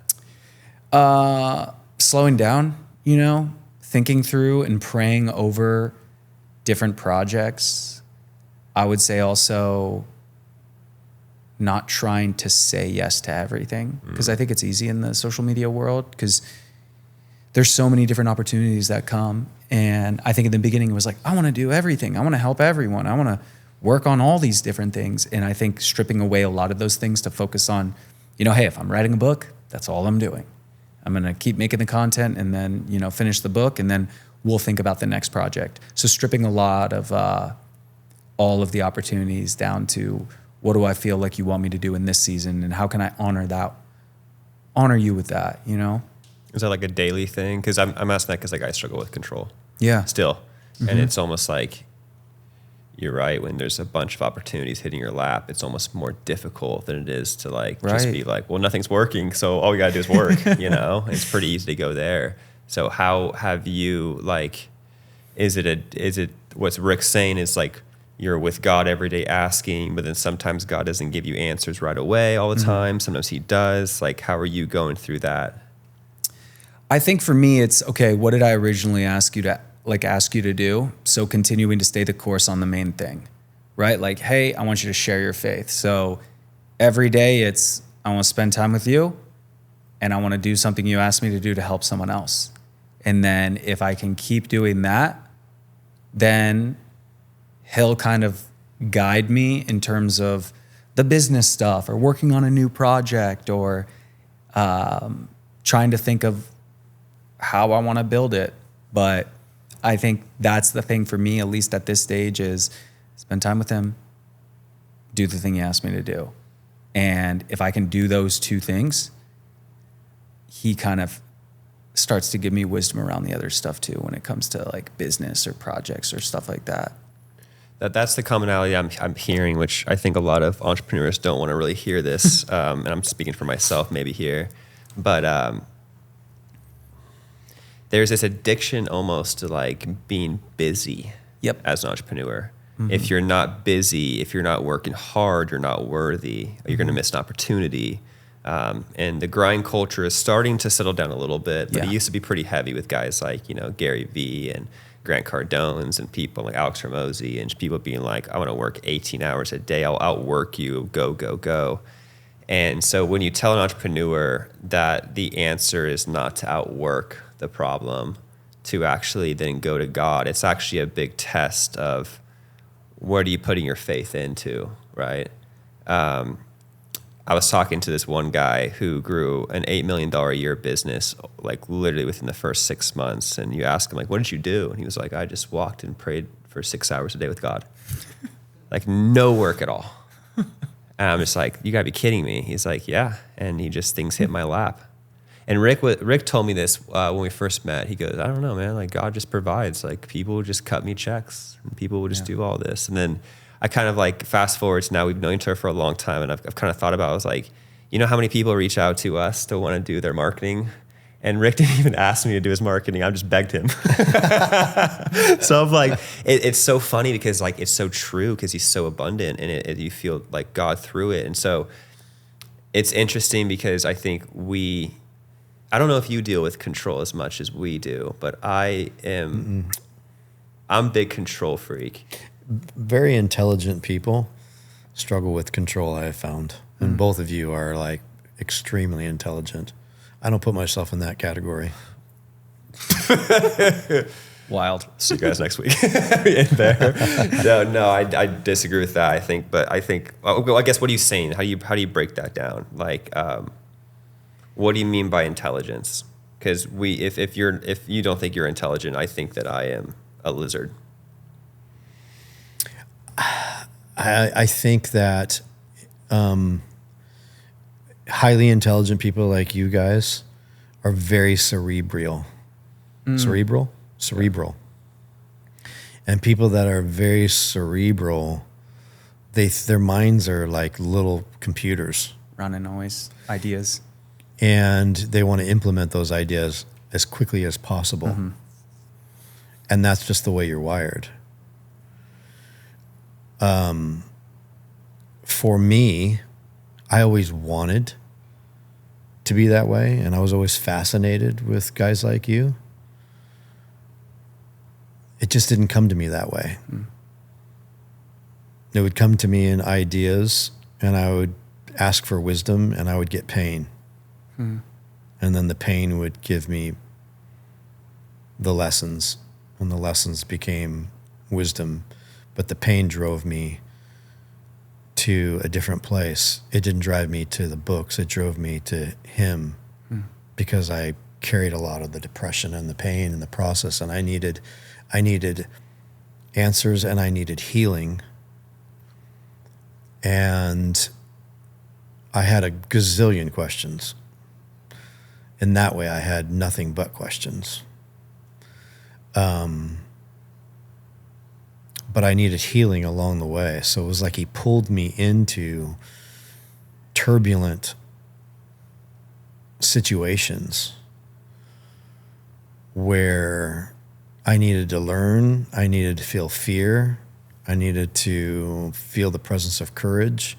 Slowing down, you know, thinking through and praying over different projects. I would say also not trying to say yes to everything, because I think it's easy in the social media world because there's so many different opportunities that come. And I think in the beginning it was like, I want to do everything. I want to help everyone. I want to work on all these different things. And I think stripping away a lot of those things to focus on, you know, hey, if I'm writing a book, that's all I'm doing. I'm going to keep making the content and then, you know, finish the book and then we'll think about the next project. So stripping a lot of all of the opportunities down to what do I feel like you want me to do in this season and how can I honor you with that, you know? Is that like a daily thing? Because I'm asking that because like I struggle with control. Yeah. Still. And it's almost like, you're right, when there's a bunch of opportunities hitting your lap, it's almost more difficult than it is to like just be like, well, nothing's working, so all we gotta do is work, you know? It's pretty easy to go there. So how have you like, is it what's Rick's saying is like you're with God every day asking, but then sometimes God doesn't give you answers right away all the time. Sometimes he does. Like, how are you going through that? I think for me, it's okay. What did I originally ask you to do? So continuing to stay the course on the main thing, right? Like, hey, I want you to share your faith. So every day I want to spend time with you and I want to do something you asked me to do to help someone else. And then if I can keep doing that, then he'll kind of guide me in terms of the business stuff or working on a new project or trying to think of how I want to build it. But I think that's the thing for me, at least at this stage, is spend time with him, do the thing he asked me to do. And if I can do those two things, he kind of starts to give me wisdom around the other stuff too when it comes to like business or projects or stuff like that. That's the commonality I'm hearing, which I think a lot of entrepreneurs don't want to really hear this. And I'm speaking for myself maybe here. But there's this addiction almost to like being busy as an entrepreneur. If you're not busy, if you're not working hard, you're not worthy. You're going to miss an opportunity. And the grind culture is starting to settle down a little bit, but it used to be pretty heavy with guys like, you know, Gary Vee and Grant Cardone's and people like Alex Hormozy and people being like, I want to work 18 hours a day. I'll outwork you. Go, go, go. And so when you tell an entrepreneur that the answer is not to outwork the problem, to actually then go to God, it's actually a big test of what are you putting your faith into, right? I was talking to this one guy who grew an $8 million a year business, like literally within the first 6 months. And you ask him, like, what did you do? And he was like, I just walked and prayed for 6 hours a day with God. Like, no work at all. And I'm just like, you gotta be kidding me. He's like, yeah. And things hit my lap. And Rick told me this when we first met. He goes, I don't know, man. Like, God just provides. Like, people just cut me checks. And people will just do all this. And then I kind of like fast forward to now we've known each other for a long time. And I've kind of thought about, I was like, you know how many people reach out to us to want to do their marketing? And Rick didn't even ask me to do his marketing. I just begged him. So I'm like, it's so funny because like, it's so true because he's so abundant and you feel like God through it. And so it's interesting because I think I don't know if you deal with control as much as we do, but I'm a big control freak. Very intelligent people struggle with control, I have found. And both of you are like extremely intelligent. I don't put myself in that category. Wild. See you guys next week. In there. No, I disagree with that. I think, well, I guess what are you saying? How do you break that down? Like, what do you mean by intelligence? Because if you don't think you're intelligent, I think that I am a lizard. I think that highly intelligent people like you guys are very cerebral. Cerebral. And people that are very cerebral, their minds are like little computers. Running always ideas. And they want to implement those ideas as quickly as possible. And that's just the way you're wired. For me, I always wanted to be that way, and I was always fascinated with guys like you. It just didn't come to me that way. It would come to me in ideas, and I would ask for wisdom, and I would get pain. And then the pain would give me the lessons, and the lessons became wisdom. But the pain drove me to a different place. It didn't drive me to the books. It drove me to him, because I carried a lot of the depression and the pain and the process, and I needed answers, and I needed healing. And I had a gazillion questions. In that way, I had nothing but questions. But I needed healing along the way. So it was like he pulled me into turbulent situations where I needed to learn, I needed to feel fear, I needed to feel the presence of courage,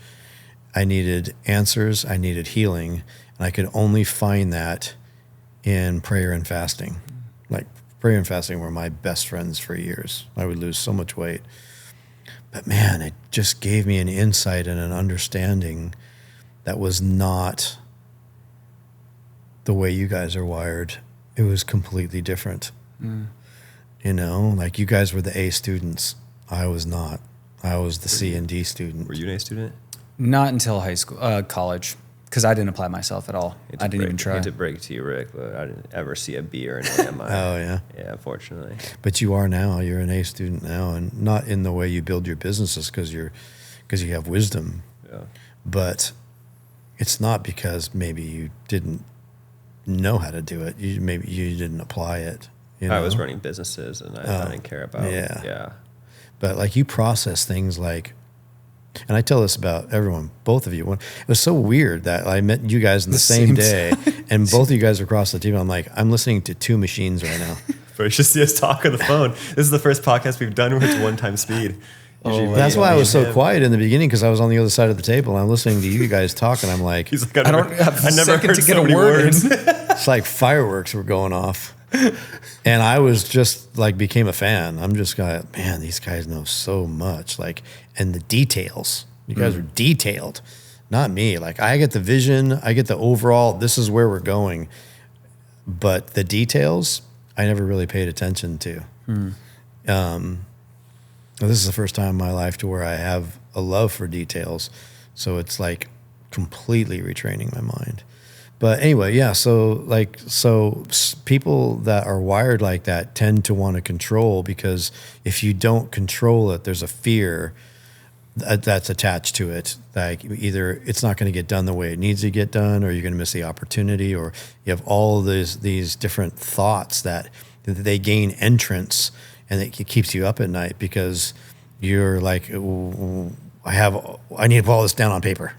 I needed answers, I needed healing, and I could only find that in prayer and fasting. Like, prayer and fasting were my best friends for years. I would lose so much weight. But man, it just gave me an insight and an understanding that was not the way you guys are wired. It was completely different. You know, like you guys were the A students. I was not. I was the C and D student. Were you an A student? Not until high school, college, because I didn't apply myself at all. I didn't even try. I hate to break it to you, Rick, but I didn't ever see a B or an A in my. Oh, yeah? Yeah, unfortunately. But you are now. You're an A student now, and not in the way you build your businesses because you have wisdom. Yeah. But it's not because maybe you didn't know how to do it. Maybe you didn't apply it. You know? I was running businesses, and I didn't care about. Yeah. But like you process things like, and I tell this about everyone, both of you. It was so weird that I met you guys in the same day, and both of you guys are across the TV. I'm like, I'm listening to two machines right now. But you should see us talk on the phone. This is the first podcast we've done where it's one-time speed. That's why I was so quiet in the beginning, because I was on the other side of the table and I'm listening to you guys talk, and I'm like, he's like, I never heard to so get a many word words. it's like fireworks were going off. And I was just like, became a fan. I'm just going, man, these guys know so much. Like, and the details, you guys are detailed, not me. Like, I get the vision, I get the overall, this is where we're going. But the details, I never really paid attention to. This is the first time in my life to where I have a love for details. So it's like completely retraining my mind. But anyway, yeah, so people that are wired like that tend to want to control, because if you don't control it, there's a fear that's attached to it. Like, either it's not going to get done the way it needs to get done, or you're going to miss the opportunity, or you have all of these different thoughts that they gain entrance, and it keeps you up at night because you're like, I need to put all this down on paper.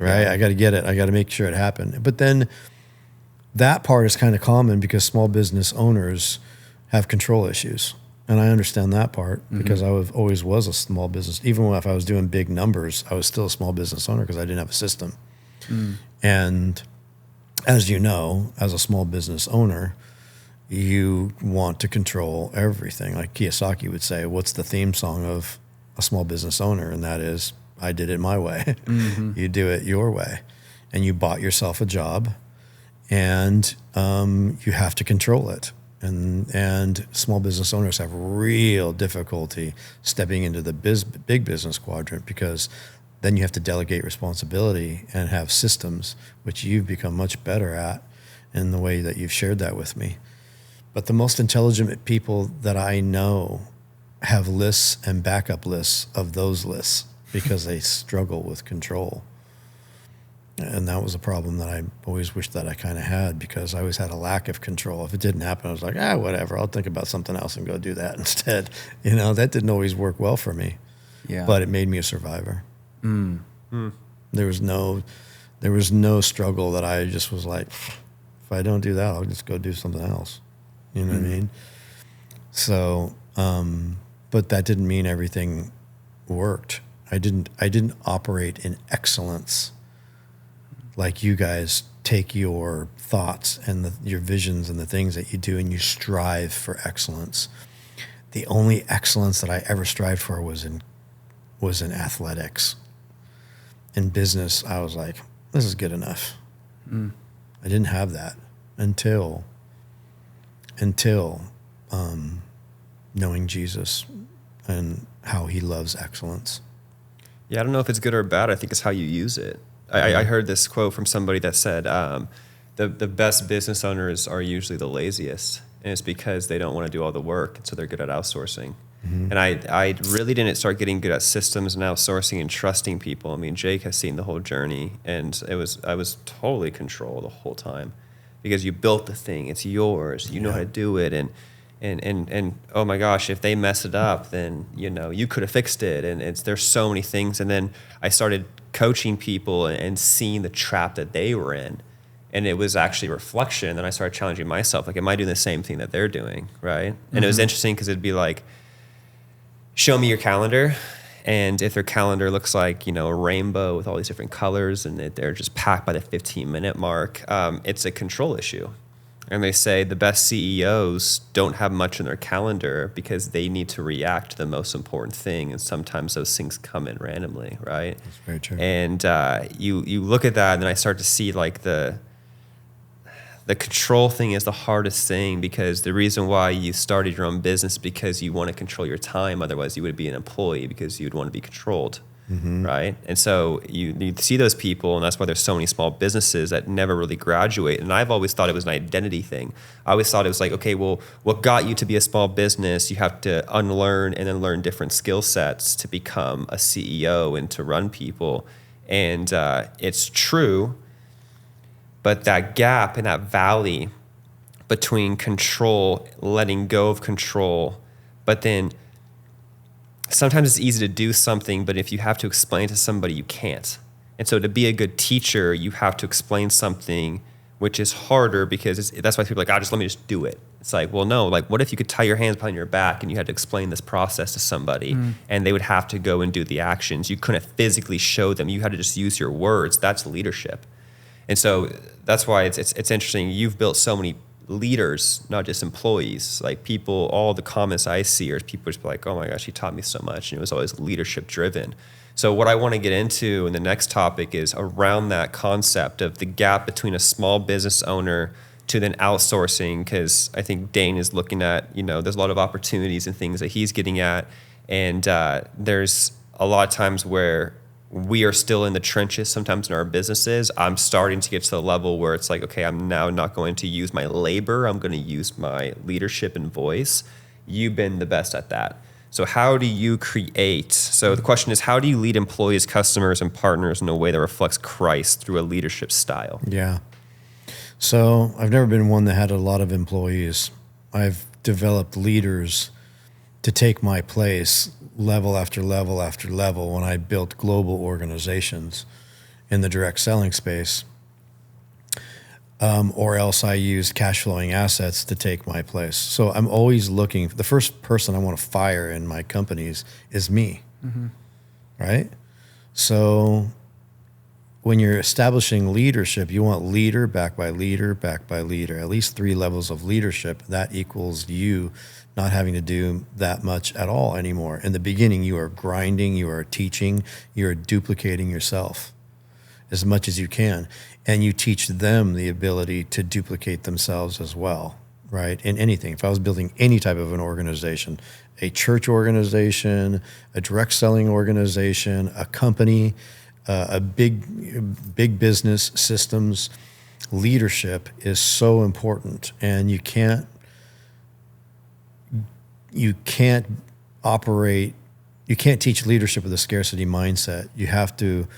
Right? I got to get it. I got to make sure it happened. But then that part is kind of common because small business owners have control issues. And I understand that part because I always was a small business. Even if I was doing big numbers, I was still a small business owner because I didn't have a system. And as you know, as a small business owner, you want to control everything. Like Kiyosaki would say, what's the theme song of a small business owner? And that is, I did it my way. You do it your way. And you bought yourself a job, and you have to control it. And small business owners have real difficulty stepping into the big business quadrant, because then you have to delegate responsibility and have systems, which you've become much better at in the way that you've shared that with me. But the most intelligent people that I know have lists and backup lists of those lists, because they struggle with control. And that was a problem that I always wished that I kind of had, because I always had a lack of control. If it didn't happen, I was like, whatever, I'll think about something else and go do that instead. You know, that didn't always work well for me. Yeah. But it made me a survivor. There was no struggle that I just was like, if I don't do that, I'll just go do something else. You know what I mean? So, but that didn't mean everything worked. I didn't operate in excellence like you guys take your thoughts and your visions and the things that you do and you strive for excellence. The only excellence that I ever strived for was in athletics. In business, I was like, this is good enough. I didn't have that until knowing Jesus and how he loves excellence. Yeah, I don't know if it's good or bad. I think it's how you use it. I heard this quote from somebody that said, the best business owners are usually the laziest. And it's because they don't want to do all the work. And so they're good at outsourcing. Mm-hmm. And I really didn't start getting good at systems and outsourcing and trusting people. I mean, Jake has seen the whole journey. And I was totally control the whole time. Because you built the thing. It's yours. You know how to do it. And oh my gosh, if they mess it up, then you could have fixed it. And there's so many things. And then I started coaching people and seeing the trap that they were in. And it was actually reflection. Then I started challenging myself, like, am I doing the same thing that they're doing, right? Mm-hmm. And it was interesting because it'd be like, show me your calendar. And if their calendar looks like, a rainbow with all these different colors and they're just packed by the 15-minute mark, it's a control issue. And they say the best CEOs don't have much in their calendar because they need to react to the most important thing. And sometimes those things come in randomly, right? That's very true. And you look at that and then I start to see like the control thing is the hardest thing, because the reason why you started your own business is because you want to control your time. Otherwise you would be an employee because you'd want to be controlled. Mm-hmm. Right. And so you see those people, and that's why there's so many small businesses that never really graduate. And I've always thought it was an identity thing. I always thought it was like, okay, well, what got you to be a small business? You have to unlearn and then learn different skill sets to become a CEO and to run people. And it's true. But that gap and that valley between control, letting go of control, but then sometimes it's easy to do something, but if you have to explain to somebody, you can't. And so to be a good teacher, you have to explain something, which is harder because that's why people are like, just let me just do it. It's like, well, no, like what if you could tie your hands behind your back and you had to explain this process to somebody and they would have to go and do the actions. You couldn't physically show them. You had to just use your words. That's leadership. And so that's why it's interesting. You've built so many leaders, not just employees. Like people, all the comments I see are people just like, oh my gosh, he taught me so much. And it was always leadership driven. So what I want to get into in the next topic is around that concept of the gap between a small business owner to then outsourcing, because I think Dayne is looking at, there's a lot of opportunities and things that he's getting at. And there's a lot of times where we are still in the trenches sometimes in our businesses. I'm starting to get to the level where it's like, okay, I'm now not going to use my labor. I'm going to use my leadership and voice. You've been the best at that. So how do you create? So the question is, how do you lead employees, customers, and partners in a way that reflects Christ through a leadership style? Yeah. So I've never been one that had a lot of employees. I've developed leaders to take my place level after level after level when I built global organizations in the direct selling space, or else I used cash flowing assets to take my place. So I'm always looking. The first person I want to fire in my companies is me, right? So when you're establishing leadership, you want leader backed by leader backed by leader, at least 3 levels of leadership. That equals you not having to do that much at all anymore. In the beginning, you are grinding, you are teaching, you are duplicating yourself as much as you can. And you teach them the ability to duplicate themselves as well, right? In anything. If I was building any type of an organization, a church organization, a direct selling organization, a company, a big business systems, leadership is so important. And you can't teach leadership with a scarcity mindset. You have to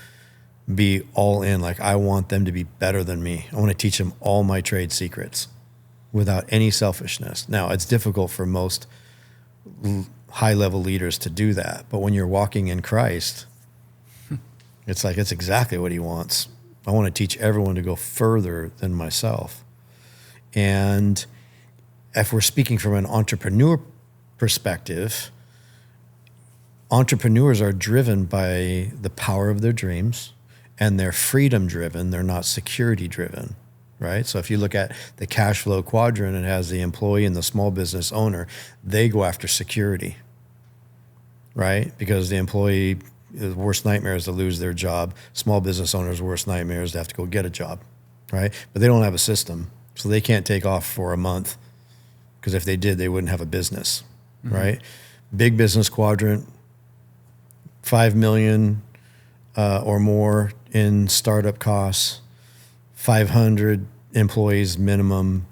be all in. Like, I want them to be better than me. I want to teach them all my trade secrets without any selfishness. Now, it's difficult for most high-level leaders to do that. But when you're walking in Christ, it's like, it's exactly what he wants. I want to teach everyone to go further than myself. And if we're speaking from an entrepreneur perspective, entrepreneurs are driven by the power of their dreams, and they're freedom driven. They're not security driven, right? So if you look at the cash flow quadrant, it has the employee and the small business owner. They go after security, right? Because the employee, the worst nightmare is to lose their job. Small business owners' worst nightmare is to have to go get a job, right? But they don't have a system, so they can't take off for a month, because if they did, they wouldn't have a business, right? Big business quadrant, 5 million or more in startup costs, 500 employees minimum,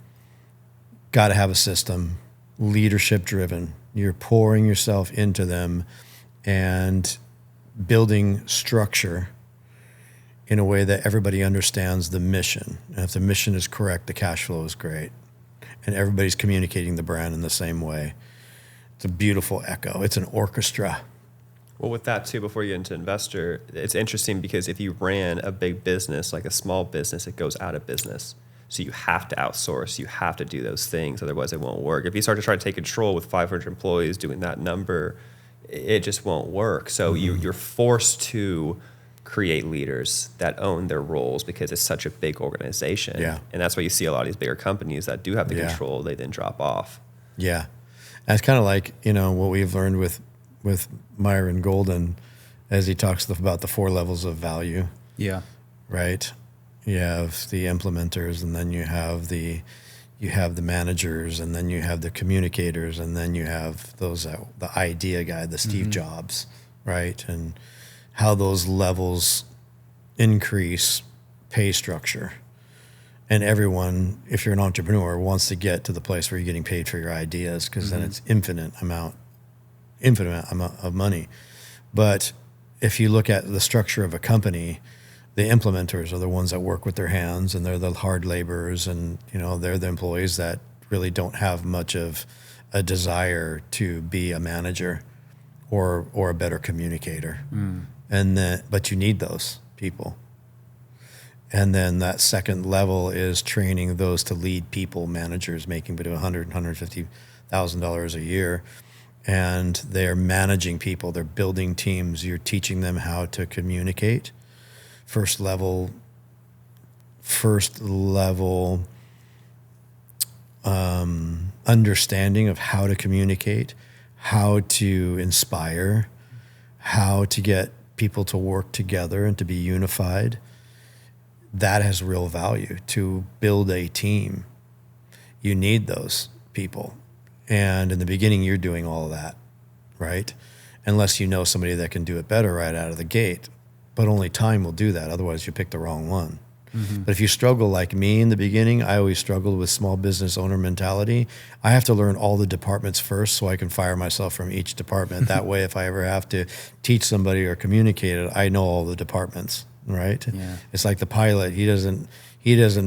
got to have a system, leadership driven. You're pouring yourself into them and building structure in a way that everybody understands the mission. And if the mission is correct, the cash flow is great. And everybody's communicating the brand in the same way. It's a beautiful echo. It's an orchestra. Well, with that too, before you get into investor, it's interesting because if you ran a big business, like a small business, it goes out of business. So you have to outsource. You have to do those things. Otherwise, it won't work. If you start to try to take control with 500 employees doing that number, it just won't work. So you're forced to create leaders that own their roles because it's such a big organization. Yeah. And that's why you see a lot of these bigger companies that do have the control, they then drop off. Yeah. And it's kind of like, what we've learned with Myron Golden as he talks about the 4 levels of value. Yeah. Right? You have the implementers, and then you have the managers, and then you have the communicators, and then you have the idea guy, the Steve Jobs, right? And how those levels increase pay structure. And everyone, if you're an entrepreneur, wants to get to the place where you're getting paid for your ideas, because then it's infinite amount of money. But if you look at the structure of a company, the implementers are the ones that work with their hands, and they're the hard laborers, and they're the employees that really don't have much of a desire to be a manager or a better communicator. But you need those people. And then that second level is training those to lead people, managers making between $100,000 and $150,000 a year. And they're managing people, they're building teams, you're teaching them how to communicate. First level understanding of how to communicate, how to inspire, how to get people to work together and to be unified. That has real value. To build a team, you need those people. And in the beginning, you're doing all of that, right? Unless you know somebody that can do it better right out of the gate. But only time will do that. Otherwise, you pick the wrong one. But if you struggle like me in the beginning, I always struggled with small business owner mentality. I have to learn all the departments first so I can fire myself from each department. That way, if I ever have to teach somebody or communicate it, I know all the departments, right? Yeah. It's like the pilot. He doesn't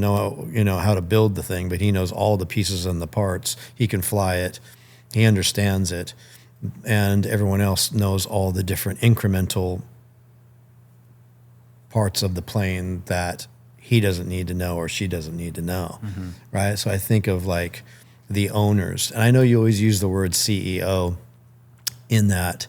know how to build the thing, but he knows all the pieces and the parts. He can fly it. He understands it. And everyone else knows all the different incremental parts of the plane that he doesn't need to know or she doesn't need to know, right? So I think of like the owners. And I know you always use the word CEO in that.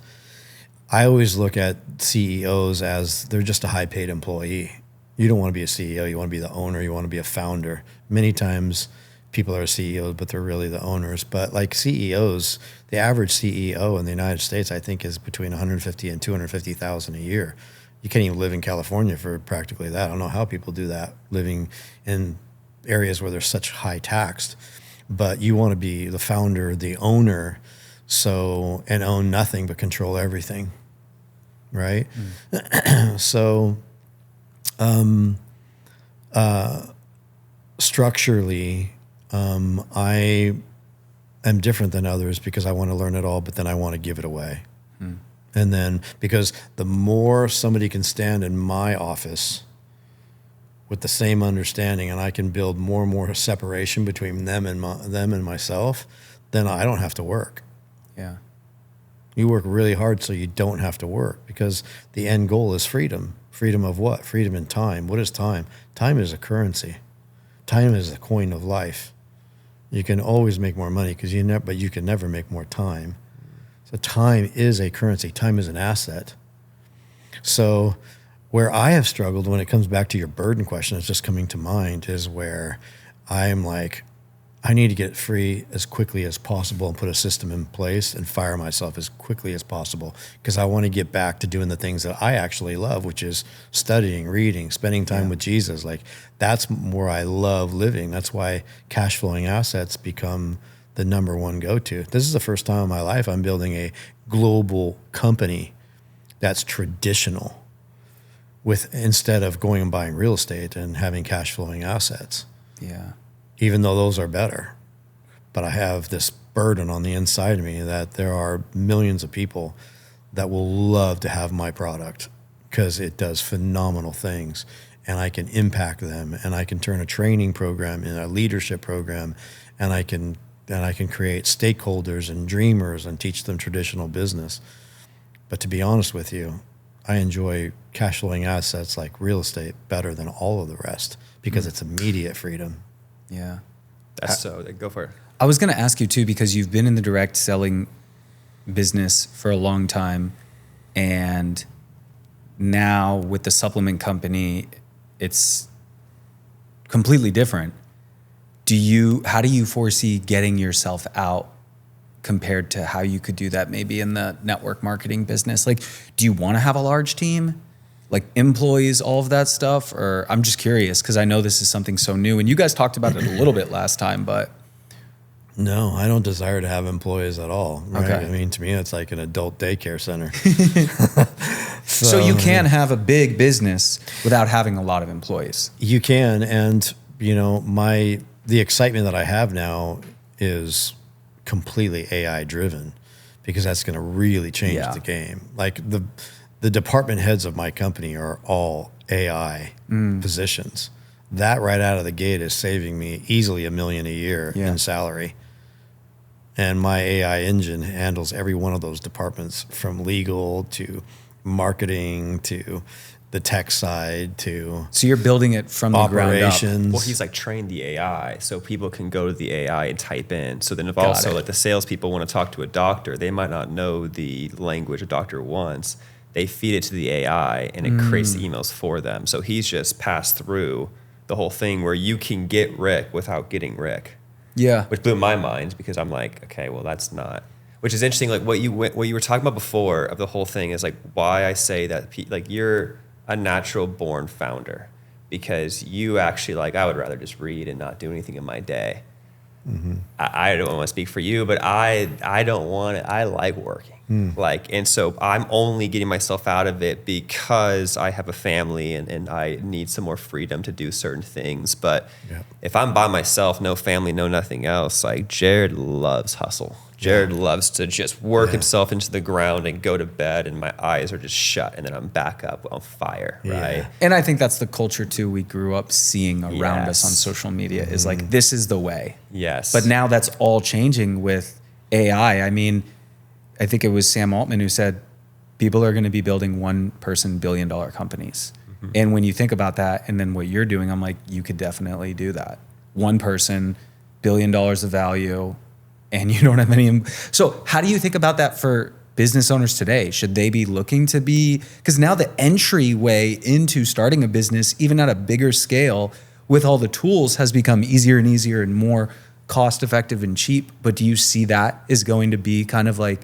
I always look at CEOs as they're just a high-paid employee. You don't want to be a CEO. You want to be the owner. You want to be a founder. Many times people are CEOs, but they're really the owners. But like CEOs, the average CEO in the United States, I think, is between $150,000 and $250,000 a year. You can't even live in California for practically that. I don't know how people do that, living in areas where there's such high tax. But you want to be the founder, the owner, and own nothing but control everything, right? So structurally, I am different than others because I want to learn it all, but then I want to give it away. And then because the more somebody can stand in my office with the same understanding, and I can build more and more separation between them and myself, then I don't have to work. Yeah. You work really hard so you don't have to work, because the end goal is freedom. Freedom of what? Freedom in time. What is time? Time is a currency. Time is the coin of life. You can always make more money but you can never make more time. So time is a currency. Time is an asset. So where I have struggled when it comes back to your burden question, it's just coming to mind, is where I'm like, I need to get free as quickly as possible and put a system in place and fire myself as quickly as possible, because I want to get back to doing the things that I actually love, which is studying, reading, spending time with Jesus. Like, that's where I love living. That's why cash flowing assets become the number one go-to. This is the first time in my life I'm building a global company that's traditional, with instead of going and buying real estate and having cash flowing assets. Yeah. Even though those are better. But I have this burden on the inside of me that there are millions of people that will love to have my product because it does phenomenal things, and I can impact them, and I can turn a training program into a leadership program, and I can create stakeholders and dreamers and teach them traditional business. But to be honest with you, I enjoy cash flowing assets like real estate better than all of the rest because it's immediate freedom. Yeah. Go for it. I was going to ask you too, because you've been in the direct selling business for a long time, and now with the supplement company, it's completely different. How do you foresee getting yourself out compared to how you could do that maybe in the network marketing business? Like, do you want to have a large team? Like employees, all of that stuff? Or I'm just curious because I know this is something so new, and you guys talked about it a little bit last time, but. No, I don't desire to have employees at all. Right? Okay. I mean, to me, it's like an adult daycare center. So you can have a big business without having a lot of employees. You can, and you know, the excitement that I have now is completely AI driven, because that's going to really change the game. Like the department heads of my company are all AI positions. That right out of the gate is saving me easily $1 million a year in salary. And my AI engine handles every one of those departments, from legal to marketing to the tech side to So you're building it from the ground up. operations. Well, he's like trained the AI, so people can go to the AI and type in. So then if also like the salespeople want to talk to a doctor, they might not know the language a doctor wants. They feed it to the AI and it creates the emails for them. So he's just passed through the whole thing where you can get Rick without getting Rick. Yeah. Which blew my mind, because I'm like, okay, well, that's not. Which is interesting. Like what you were talking about before of the whole thing is like why I say that like you're a natural born founder, because you actually like, I would rather just read and not do anything in my day. Mm-hmm. I don't want to speak for you, but I don't want it. I like working. Like, and so I'm only getting myself out of it because I have a family and I need some more freedom to do certain things. But if I'm by myself, no family, no nothing else, like Jared loves hustle. Jared loves to just work himself into the ground and go to bed, and my eyes are just shut, and then I'm back up on fire, right? And I think that's the culture too we grew up seeing around us on social media, is like, this is the way. Yes. But now that's all changing with AI. I mean, I think it was Sam Altman who said people are going to be building one-person billion-dollar companies. Mm-hmm. And when you think about that and then what you're doing, I'm like, you could definitely do that. One person, $1 billion of value, and you don't have any. So how do you think about that for business owners today? Should they be looking to be, because now the entryway into starting a business, even at a bigger scale, with all the tools, has become easier and easier and more cost-effective and cheap. But do you see that is going to be kind of like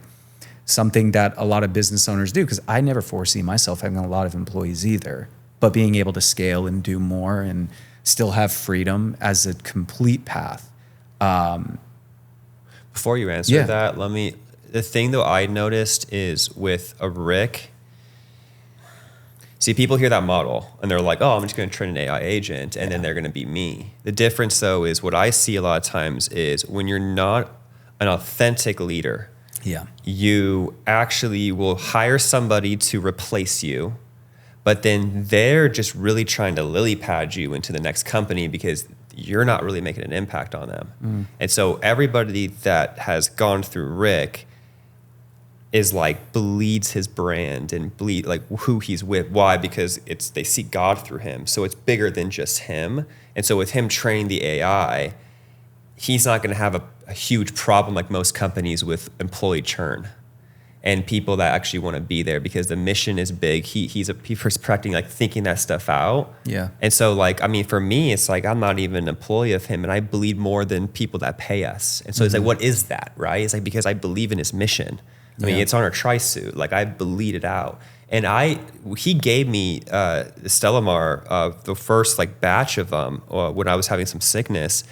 something that a lot of business owners do? Because I never foresee myself having a lot of employees either, but being able to scale and do more and still have freedom as a complete path. Before you answer that, the thing though I noticed is with a Rick, see, people hear that model and they're like, oh, I'm just going to train an AI agent and then they're going to be me. The difference though is what I see a lot of times is when you're not an authentic leader, you actually will hire somebody to replace you, but then they're just really trying to lily pad you into the next company because you're not really making an impact on them. And so everybody that has gone through Rick is like bleeds his brand and bleed like who he's with. Why? Because they see God through him. So it's bigger than just him. And so with him training the AI, he's not going to have a huge problem like most companies with employee churn. and people that actually want to be there because the mission is big. He's practicing, like thinking that stuff out. Yeah. And so like, I mean, for me, it's like, I'm not even an employee of him and I bleed more than people that pay us. And so it's like, what is that, right? It's like, because I believe in his mission. I mean, it's on our tri-suit. Like I bleed it out. And he gave me the Stellamar, the first like batch of them when I was having some sickness.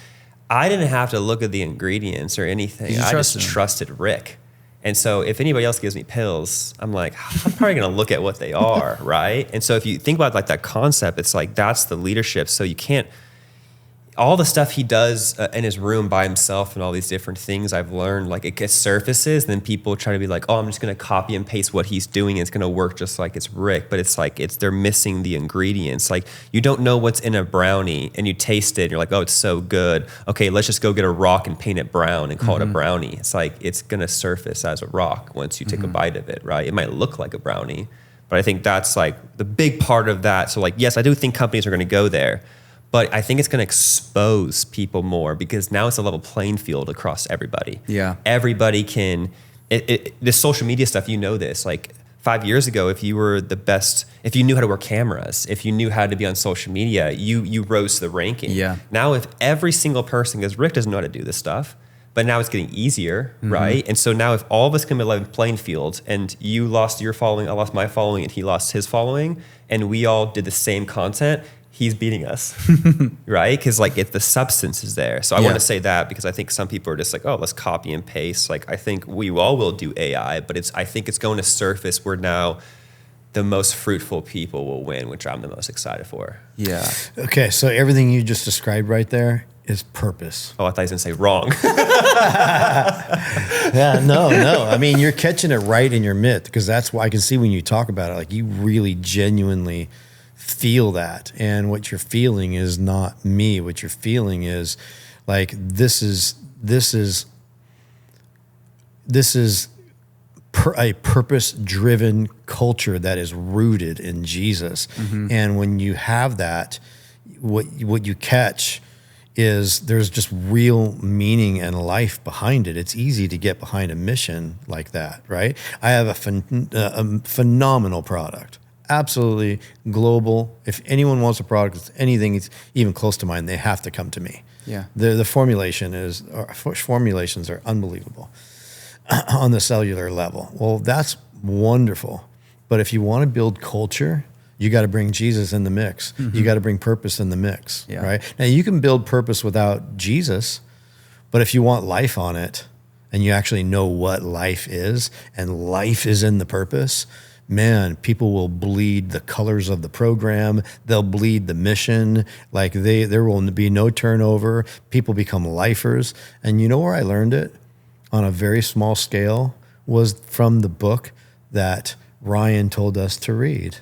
I didn't have to look at the ingredients or anything. I just trusted Rick. And so if anybody else gives me pills, I'm like, I'm probably going to look at what they are, right? And so if you think about like that concept, it's like that's the leadership. So you can't, all the stuff he does in his room by himself and all these different things I've learned, like it gets surfaces, then people try to be like, oh, I'm just going to copy and paste what he's doing. And it's going to work just like it's Rick. But it's like, they're missing the ingredients. Like you don't know what's in a brownie and you taste it and you're like, oh, it's so good. Okay, let's just go get a rock and paint it brown and call it a brownie. It's like, it's going to surface as a rock once you take a bite of it, right? It might look like a brownie, but I think that's like the big part of that. So like, yes, I do think companies are going to go there. But I think it's going to expose people more because now it's a level playing field across everybody. Yeah. Everybody can, this social media stuff, you know this, like 5 years ago, if you were the best, if you knew how to work cameras, if you knew how to be on social media, you rose to the ranking. Yeah. Now if every single person, because Rick doesn't know how to do this stuff, but now it's getting easier, right? And so now if all of us can be a level playing field and you lost your following, I lost my following, and he lost his following, and we all did the same content, he's beating us, right? Because like the substance is there. So I want to say that because I think some people are just like, oh, let's copy and paste. Like I think we all will do AI, but I think it's going to surface where now the most fruitful people will win, which I'm the most excited for. Yeah. Okay, so everything you just described right there is purpose. Oh, I thought he was going to say wrong. Yeah, no. I mean, you're catching it right in your mitt because that's why I can see when you talk about it, like you really genuinely feel that. And what you're feeling is not me. What you're feeling is like, this is a purpose-driven culture that is rooted in Jesus. And when you have that, what you catch is there's just real meaning and life behind it. It's easy to get behind a mission like that, right? I have a phenomenal product, absolutely global. If anyone wants a product, it's anything it's even close to mine, they have to come to me. Yeah. The formulations are unbelievable on the cellular level. Well, that's wonderful. But if you want to build culture, you got to bring Jesus in the mix. You got to bring purpose in the mix, right? Now, you can build purpose without Jesus, but if you want life on it and you actually know what life is and life is in the purpose, man, people will bleed the colors of the program. They'll bleed the mission. Like there will be no turnover. People become lifers. And you know where I learned it on a very small scale was from the book that Ryan told us to read.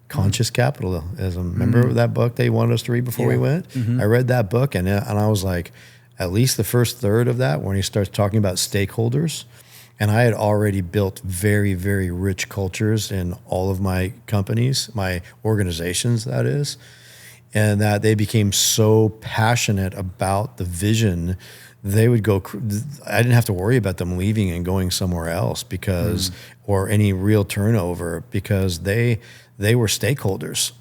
Conscious Capitalism. Remember that book they wanted us to read before we went? I read that book and I was like, at least the first third of that, when he starts talking about stakeholders, and I had already built very, very rich cultures in all of my companies, my organizations, that is, and that they became so passionate about the vision, they would go, I didn't have to worry about them leaving and going somewhere else because, or any real turnover because they were stakeholders.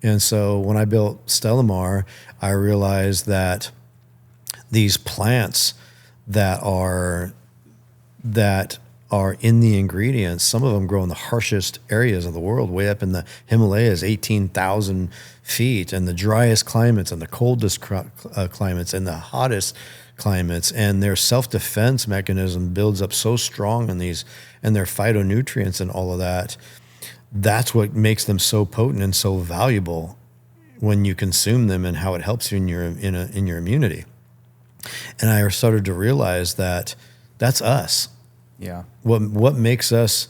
And so when I built Stellamar, I realized that these plants that are in the ingredients, some of them grow in the harshest areas of the world, way up in the Himalayas, 18,000 feet, and the driest climates and the coldest climates and the hottest climates, and their self-defense mechanism builds up so strong in these, and their phytonutrients and all of that. That's what makes them so potent and so valuable when you consume them, and how it helps you in your immunity. And I started to realize that that's us. Yeah. What makes us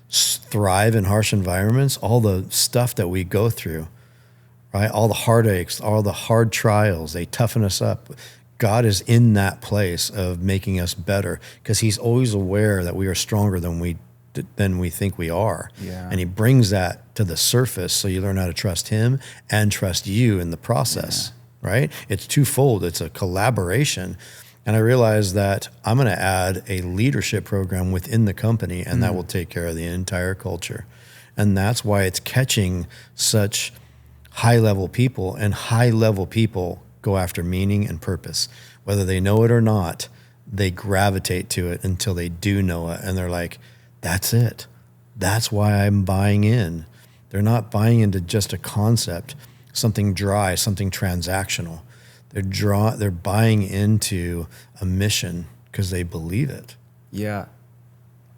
thrive in harsh environments? All the stuff that we go through, right? All the heartaches, all the hard trials, they toughen us up. God is in that place of making us better because he's always aware that we are stronger than we think we are. Yeah. And he brings that to the surface so you learn how to trust him and trust you in the process, right? It's twofold. It's a collaboration. And I realized that I'm going to add a leadership program within the company, and that will take care of the entire culture. And that's why it's catching such high-level people, and high-level people go after meaning and purpose. Whether they know it or not, they gravitate to it until they do know it. And they're like, that's it. That's why I'm buying in. They're not buying into just a concept, something dry, something transactional. They're buying into a mission because they believe it. Yeah.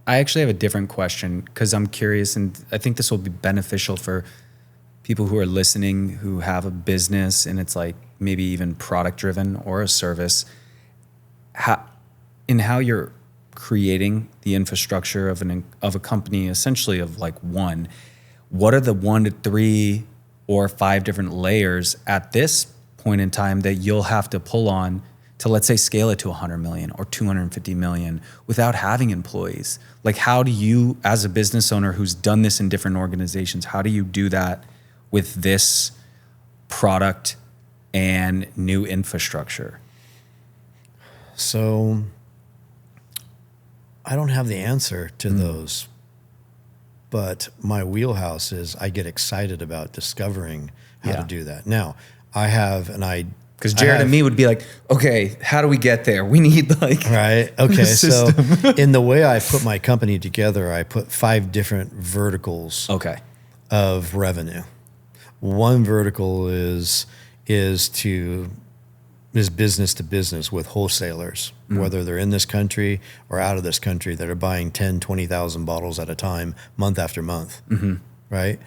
I actually have a different question because I'm curious, and I think this will be beneficial for people who are listening who have a business and it's like maybe even product driven or a service. How you're creating the infrastructure of a company, essentially of like one, what are the 1 to 3 or 5 different layers at this point in time that you'll have to pull on to, let's say, scale it to 100 million or 250 million without having employees? Like, how do you, as a business owner who's done this in different organizations, how do you do that with this product and new infrastructure? So I don't have the answer to those, but my wheelhouse is I get excited about discovering how to do that. Now, I have an idea. Because Jared and me would be like, okay, how do we get there? We need like right. Okay, so in the way I put my company together, I put 5 different verticals of revenue. One vertical is business to business with wholesalers, whether they're in this country or out of this country, that are buying 10, 20,000 bottles at a time, month after month, right?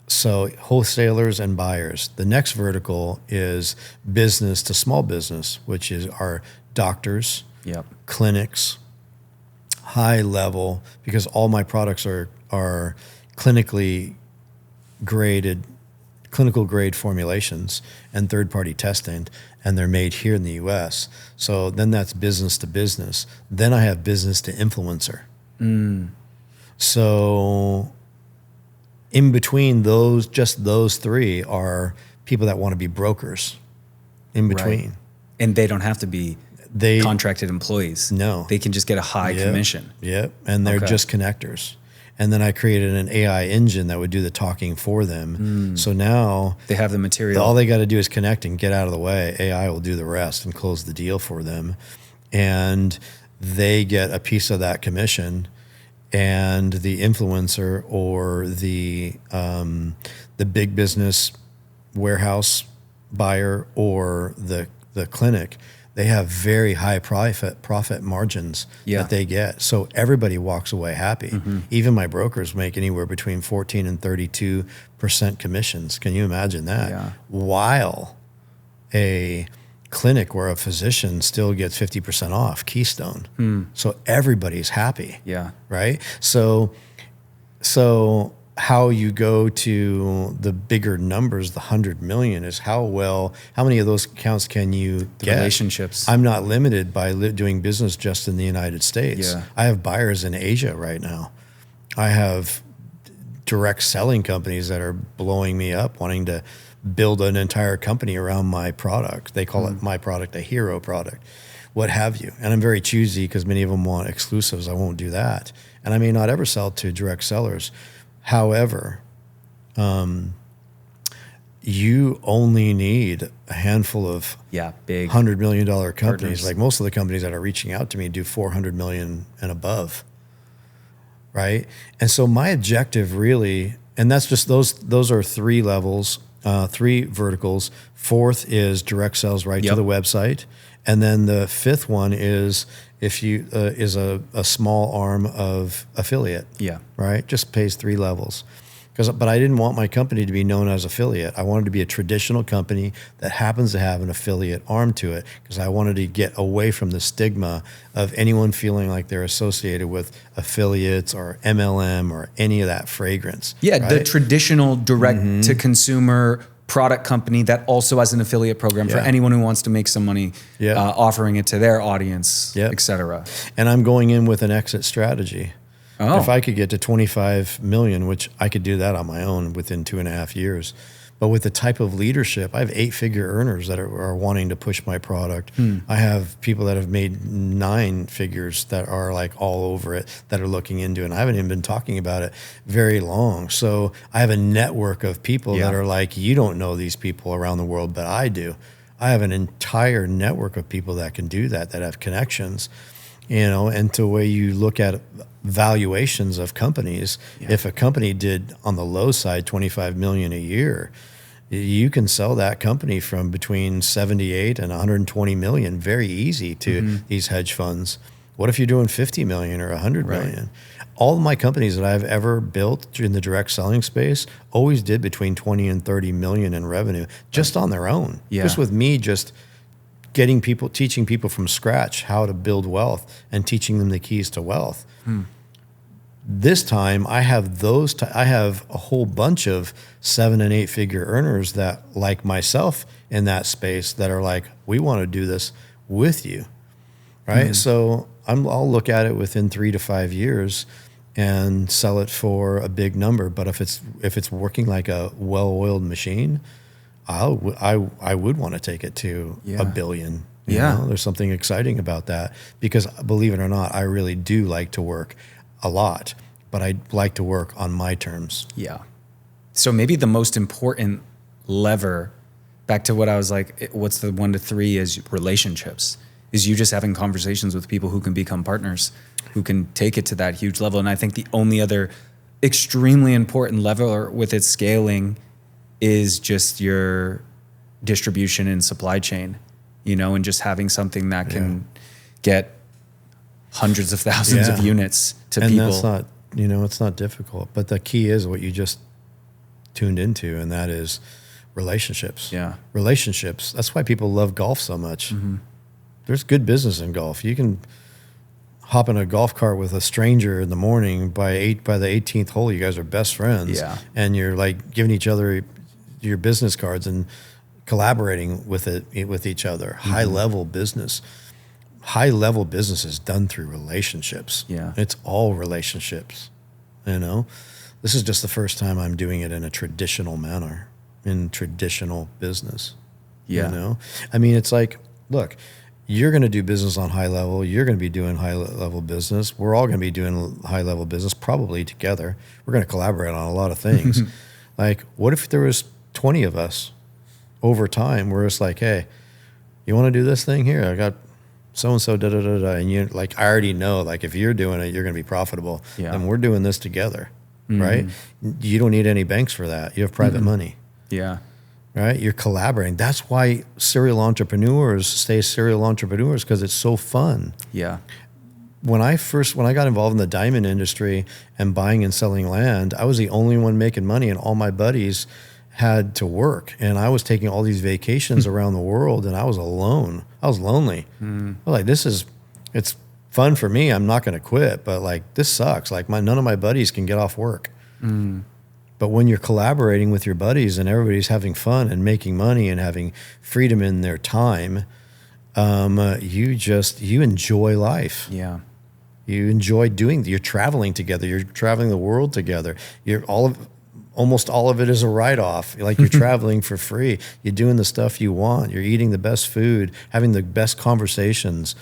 So wholesalers and buyers. The next vertical is business to small business, which is our doctors, clinics, high level, because all my products are clinically graded, clinical grade formulations and third-party testing, and they're made here in the US. So then that's business to business. Then I have business to influencer. So in between those, just those 3 are people that want to be brokers in between. Right. And they don't have to be contracted employees. No. They can just get a high commission. Yep. And they're just connectors. And then I created an AI engine that would do the talking for them. So now they have the material. All they got to do is connect and get out of the way. AI will do the rest and close the deal for them. And they get a piece of that commission. And the influencer or the big business warehouse buyer or the clinic, they have very high profit margins that they get. So everybody walks away happy. Even my brokers make anywhere between 14 and 32% commissions. Can you imagine that? Yeah. While a clinic where a physician still gets 50% off, Keystone. So everybody's happy. Yeah. Right? So how you go to the bigger numbers, the 100 million, is how many of those accounts can you get? Relationships. I'm not limited by doing business just in the United States. Yeah. I have buyers in Asia right now. I have direct selling companies that are blowing me up, wanting to build an entire company around my product. They call it my product a hero product, what have you. And I'm very choosy because many of them want exclusives. I won't do that. And I may not ever sell to direct sellers. However, you only need a handful of big $100 million companies. partners. Like most of the companies that are reaching out to me do 400 million and above. Right? And so my objective really, and that's just those are 3 levels, 3 verticals. 4th is direct sales to the website. And then the 5th one is if you is a small arm of affiliate. Right? Just pays 3 levels. But I didn't want my company to be known as affiliate. I wanted to be a traditional company that happens to have an affiliate arm to it, because I wanted to get away from the stigma of anyone feeling like they're associated with affiliates or MLM or any of that fragrance. Yeah, right? the traditional direct-to-consumer product company that also has an affiliate program for anyone who wants to make some money, offering it to their audience, et cetera. And I'm going in with an exit strategy. Oh. If I could get to 25 million, which I could do that on my own within 2.5 years, But with the type of leadership, I have 8-figure earners that are wanting to push my product. I have people that have made 9 figures that are like all over it, that are looking into it. And I haven't even been talking about it very long. So I have a network of people that are like, you don't know these people around the world, but I do. I have an entire network of people that can do that have connections. And the way you look at valuations of companies, if a company did on the low side $25 million a year, you can sell that company from between 78 and 120 million very easy to these hedge funds. What if you're doing 50 million or 100 million? All of my companies that I've ever built in the direct selling space always did between 20 and 30 million in revenue just on their own. Just with me just getting people, teaching people from scratch how to build wealth and teaching them the keys to wealth. This time I have I have a whole bunch of 7 and 8 figure earners that like myself in that space that are like, we want to do this with you. Right. So I'll look at it within 3 to 5 years and sell it for a big number. But if it's working like a well-oiled machine, I would want to take it to $1 billion. You know? There's something exciting about that because, believe it or not, I really do like to work a lot, but I like to work on my terms. Yeah. So maybe the most important lever, back to what I was like, what's the 1 to 3 is relationships. Is you just having conversations with people who can become partners, who can take it to that huge level. And I think the only other extremely important lever with its scaling is just your distribution and supply chain, and just having something that can get hundreds of thousands of units to people. And that's not, it's not difficult. But the key is what you just tuned into, and that is relationships. Yeah. Relationships. That's why people love golf so much. There's good business in golf. You can hop in a golf cart with a stranger in the morning. By the 18th hole, you guys are best friends. Yeah. And you're like giving each other your business cards and collaborating with each other. High level business. High level business is done through relationships. Yeah. It's all relationships. This is just the first time I'm doing it in a traditional manner, in traditional business. Yeah. I mean, it's like, look, you're going to do business on high level. You're going to be doing high level business. We're all going to be doing high level business, probably together. We're going to collaborate on a lot of things. Like, what if there was 20 of us over time where it's like, hey, you want to do this thing here? I got so-and-so, da-da-da-da. And you like, I already know, like, if you're doing it, you're going to be profitable. Yeah. And we're doing this together, right? You don't need any banks for that. You have private money. Yeah. Right? You're collaborating. That's why serial entrepreneurs stay serial entrepreneurs, because it's so fun. Yeah. When I got involved in the diamond industry and buying and selling land, I was the only one making money, and all my buddies had to work. And I was taking all these vacations around the world, and I was alone. I was lonely. I was like, it's fun for me. I'm not going to quit, but like, this sucks. Like, none of my buddies can get off work. But when you're collaborating with your buddies and everybody's having fun and making money and having freedom in their time, you enjoy life. Yeah. You enjoy you're traveling together. You're traveling the world together. Almost all of it is a write-off. Like, you're traveling for free. You're doing the stuff you want. You're eating the best food, having the best conversations.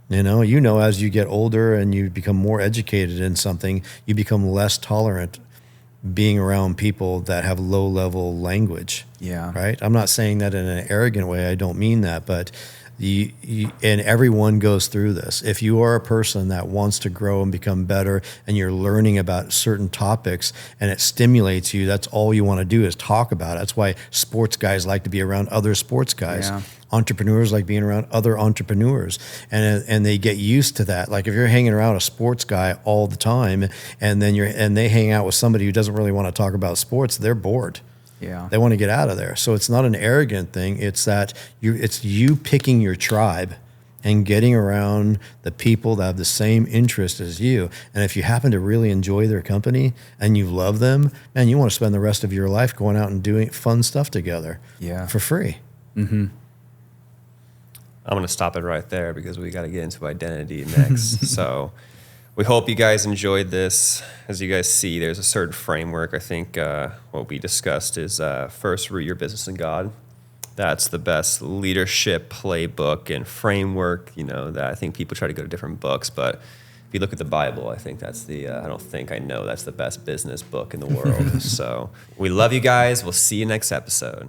As you get older and you become more educated in something, you become less tolerant being around people that have low-level language. Yeah. Right? I'm not saying that in an arrogant way. I don't mean that, but and everyone goes through this. If you are a person that wants to grow and become better, and you're learning about certain topics and it stimulates you, that's all you want to do is talk about it. That's why sports guys like to be around other sports guys. Yeah. Entrepreneurs like being around other entrepreneurs, and they get used to that. Like, if you're hanging around a sports guy all the time, and then they hang out with somebody who doesn't really want to talk about sports, they're bored. Yeah. They want to get out of there. So it's not an arrogant thing. It's that it's you picking your tribe and getting around the people that have the same interest as you. And if you happen to really enjoy their company and you love them, man, you want to spend the rest of your life going out and doing fun stuff together. Yeah. For free. I'm going to stop it right there because we got to get into identity next. So we hope you guys enjoyed this. As you guys see, there's a certain framework. I think what we discussed is first, root your business in God. That's the best leadership playbook and framework, that I think people try to go to different books. But if you look at the Bible, I think that's I know that's the best business book in the world. So we love you guys. We'll see you next episode.